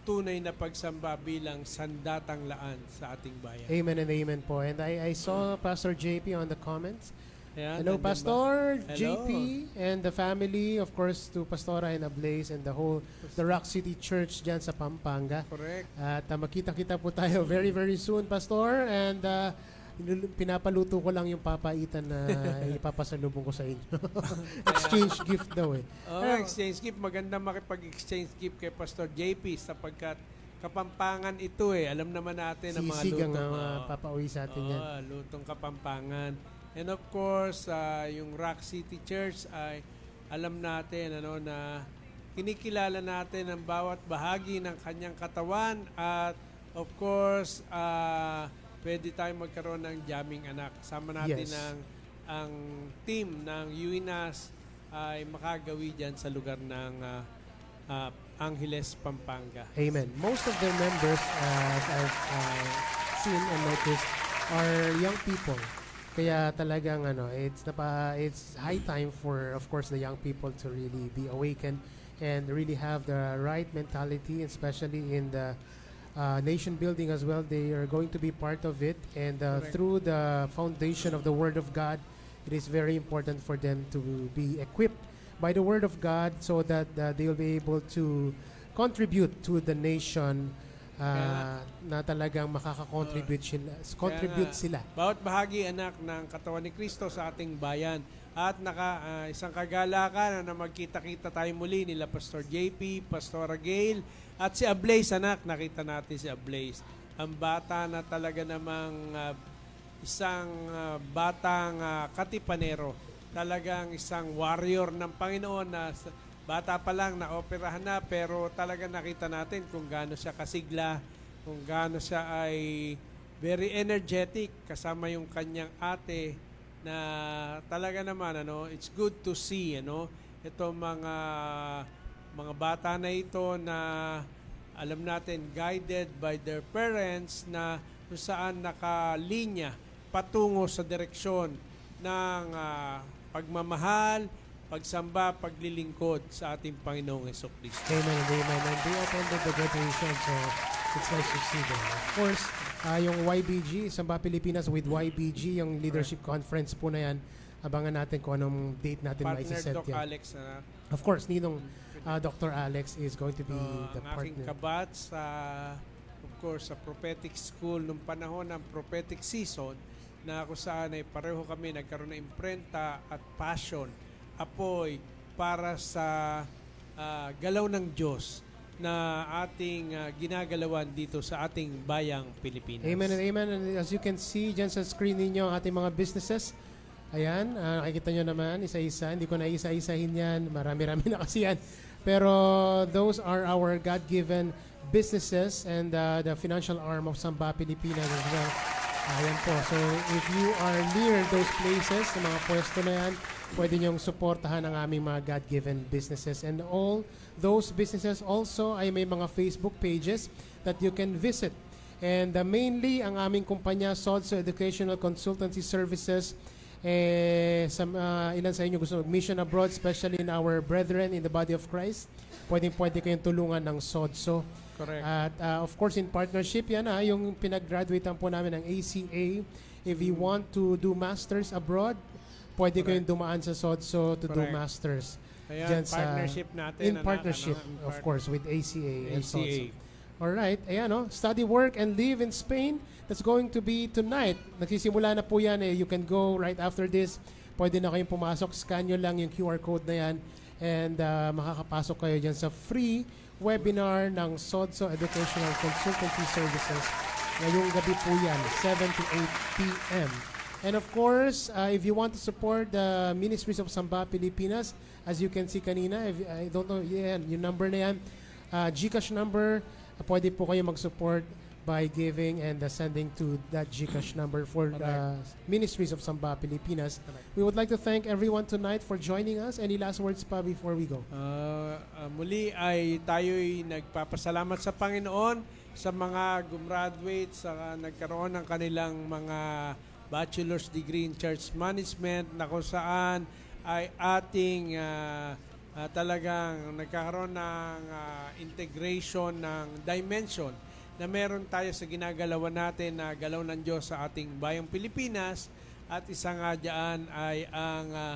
Speaker 3: tunay na pagsamba bilang sandatang laan sa ating bayan.
Speaker 2: Amen and amen po. And I saw Pastor JP on the comments.
Speaker 3: Ayan,
Speaker 2: Hello,
Speaker 3: nandyan ba?
Speaker 2: Pastor
Speaker 3: Hello.
Speaker 2: JP and the family. Of course, to Pastora and Ablaze and the Rock City Church dyan sa Pampanga.
Speaker 3: Correct.
Speaker 2: At makita-kita po tayo very, very soon, Pastor. And pinapaluto ko lang yung papaitan na ipapasalubong ko sa inyo. Exchange gift daw eh.
Speaker 3: Exchange gift. Maganda makipag-exchange gift kay Pastor JP sapagkat Kapampangan ito eh. Alam naman natin ang mga
Speaker 2: Sisig ang
Speaker 3: lutong.
Speaker 2: papauwi sa atin yan.
Speaker 3: Lutong Kapampangan. And of course, yung Rock City Church ay alam natin na kinikilala natin ang bawat bahagi ng kanyang katawan at of course, pwede tayong magkaroon ng jamming anak. Sama natin
Speaker 2: Yes.
Speaker 3: ang team ng UINAS ay makagawi dyan sa lugar ng Angeles, Pampanga.
Speaker 2: Amen. Most of their members, as I've seen and noticed, are young people. Kaya talagang it's high time for, of course, the young people to really be awakened and really have the right mentality, especially in the nation building as well. They are going to be part of it, and
Speaker 3: Correct.
Speaker 2: through the foundation of the Word of God, it is very important for them to be equipped by the Word of God so that they will be able to contribute to the nation na talagang contribute sila.
Speaker 3: Bawat bahagi anak ng katawan ni Kristo sa ating bayan. At isang kagalakan na magkita-kita tayo muli nila Pastor JP, Pastora Gail, at si Ablaze anak. Nakita natin si Ablaze. Ang bata na talaga namang isang batang katipanero. Talagang isang warrior ng Panginoon na bata pa lang na operahan na pero talaga nakita natin kung gaano siya kasigla, kung gaano siya ay very energetic kasama yung kanyang ate na talaga naman it's good to see ito mga bata na ito na alam natin guided by their parents na kung saan nakalinya patungo sa direksyon ng pagmamahal, pagsamba, paglilingkod sa ating Panginoong Jesucristo.
Speaker 2: Amen and amen. And they attended the graduation, so it's nice to see them. Of course, yung YBG, Samba Pilipinas with YBG, yung leadership conference po na yan, abangan natin kung anong date natin
Speaker 3: Partner
Speaker 2: maisaset
Speaker 3: Doc
Speaker 2: yan.
Speaker 3: Alex
Speaker 2: Of course, Ninong Dr. Alex is going to be the
Speaker 3: ang aking
Speaker 2: partner.
Speaker 3: kabat of course, sa prophetic school nung panahon ng prophetic season na kung saan ay pareho kami nagkaroon ng imprenta at passion, apoy para sa galaw ng Diyos na ating ginagalawan dito sa ating bayang Pilipinas.
Speaker 2: Amen and amen. And as you can see dyan sa screen ninyo, ang ating mga businesses, ayan, nakikita nyo naman, isa-isa. Hindi ko na isa-isahin yan. Marami-rami na kasi yan. Pero those are our God-given businesses and the financial arm of Samba Pilipinas as well. Ayan po. So, if you are near those places, sa mga pwesto na yan, pwede nyong suportahan ang aming mga God-given businesses. And all those businesses also ay may mga Facebook pages that you can visit. And mainly, ang aming kumpanya, SODSO Educational Consultancy Services, ilan sa inyo gusto mag-mission abroad, especially in our brethren in the body of Christ, pwede kayong tulungan ng SODSO.
Speaker 3: Correct.
Speaker 2: At of course, in partnership, yan yung pinag-graduatean po namin ng ACA. If you want to do masters abroad, pwede kayong dumaan sa SODSO to do
Speaker 3: Correct.
Speaker 2: masters.
Speaker 3: Ayan,
Speaker 2: Dyan
Speaker 3: partnership natin.
Speaker 2: In partnership, of course, with ACA and SODSO. Alright, ayan study, work, and live in Spain. That's going to be tonight. Nagsisimula na po yan You can go right after this. Pwede na kayong pumasok. Scan nyo lang yung QR code na yan. And makakapasok kayo dyan sa free webinar ng SODSO Educational Consultancy Services. Ngayong gabi po yan, 7 to 8 p.m. And of course, if you want to support the Ministries of Samba Pilipinas, as you can see kanina, I don't know, yung number na yan, GCash number, pwede po kayo mag-support by giving and sending to that GCash number for the Ministries of Samba Pilipinas. We would like to thank everyone tonight for joining us. Any last words pa before we go?
Speaker 3: Muli ay tayo'y nagpapasalamat sa Panginoon sa mga gumraduate, sa nagkaroon ng kanilang mga bachelor's degree in church management na kung saan ay ating talagang nagkakaroon ng integration ng dimension na meron tayo sa ginagalawan natin na galaw ng Diyos sa ating bayang Pilipinas At isa nga dyan ay ang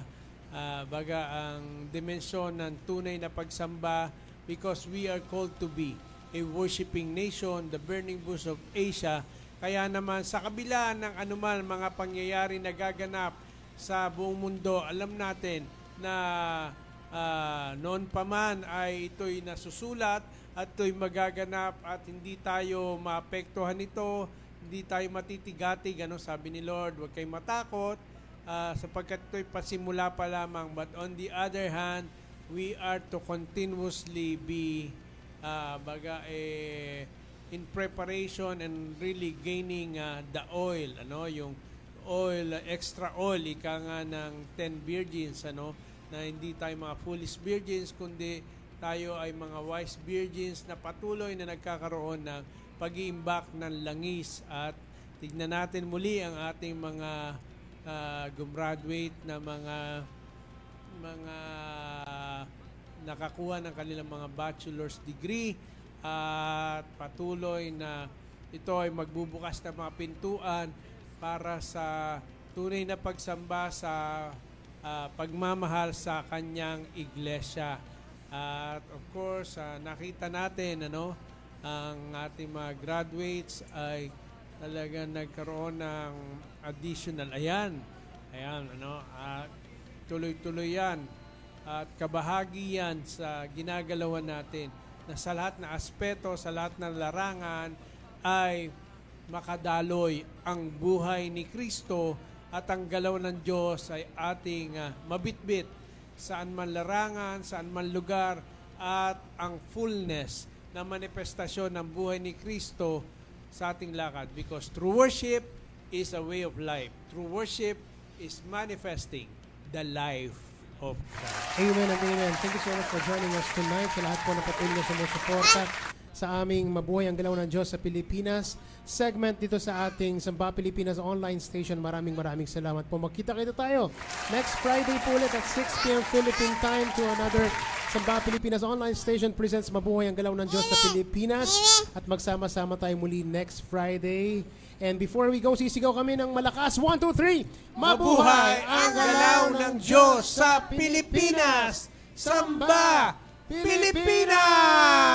Speaker 3: dimensyon ng tunay na pagsamba, because we are called to be a worshiping nation, the burning bush of Asia. Kaya naman sa kabila ng anuman mga pangyayari na gaganap sa buong mundo, alam natin na noon pa man ay ito'y nasusulat at ito'y magaganap at hindi tayo maapektuhan nito, hindi tayo matitigatig. Ano sabi ni Lord, huwag kayong matakot sapagkat ito'y pasimula pa lamang. But on the other hand, we are to continuously be in preparation and really gaining the oil, yung oil, extra oil, ika nga ng 10 virgins, na hindi tayo mga foolish virgins, kundi tayo ay mga wise virgins na patuloy na nagkakaroon ng pag-iimbak ng langis. At tignan natin muli ang ating mga gumraduate na mga nakakuha ng kanilang mga bachelor's degree, at patuloy na ito ay magbubukas ng mga pintuan para sa tunay na pagsamba sa pagmamahal sa kanyang iglesia. At of course, nakita natin ang ating mga graduates ay talaga nagkaroon ng additional. Ayan, tuloy-tuloy yan at kabahagi yan sa ginagalawan natin, na sa lahat na aspeto, sa lahat ng larangan ay makadaloy ang buhay ni Kristo, at ang galaw ng Diyos ay ating mabitbit saan man larangan, saan man lugar, at ang fullness na manifestasyon ng buhay ni Kristo sa ating lakad. Because true worship is a way of life. True worship is manifesting the life of God.
Speaker 2: Amen and amen. Thank you so much for joining us tonight. Sa lahat po na patuloy na sumusuporta sa aming Mabuhay ang Galaw ng Diyos sa Pilipinas segment dito sa ating Samba Pilipinas online station. Maraming salamat po. Magkita-kita tayo next Friday po ulit at 6 p.m. Philippine time to another Samba Pilipinas online station presents Mabuhay ang Galaw ng Diyos sa Pilipinas. At magsama-sama tayo muli next Friday. And before we go, sisigaw kami ng malakas. 1, 2, 3!
Speaker 3: Mabuhay ang galaw ng Diyos sa Pilipinas! Samba Pilipinas!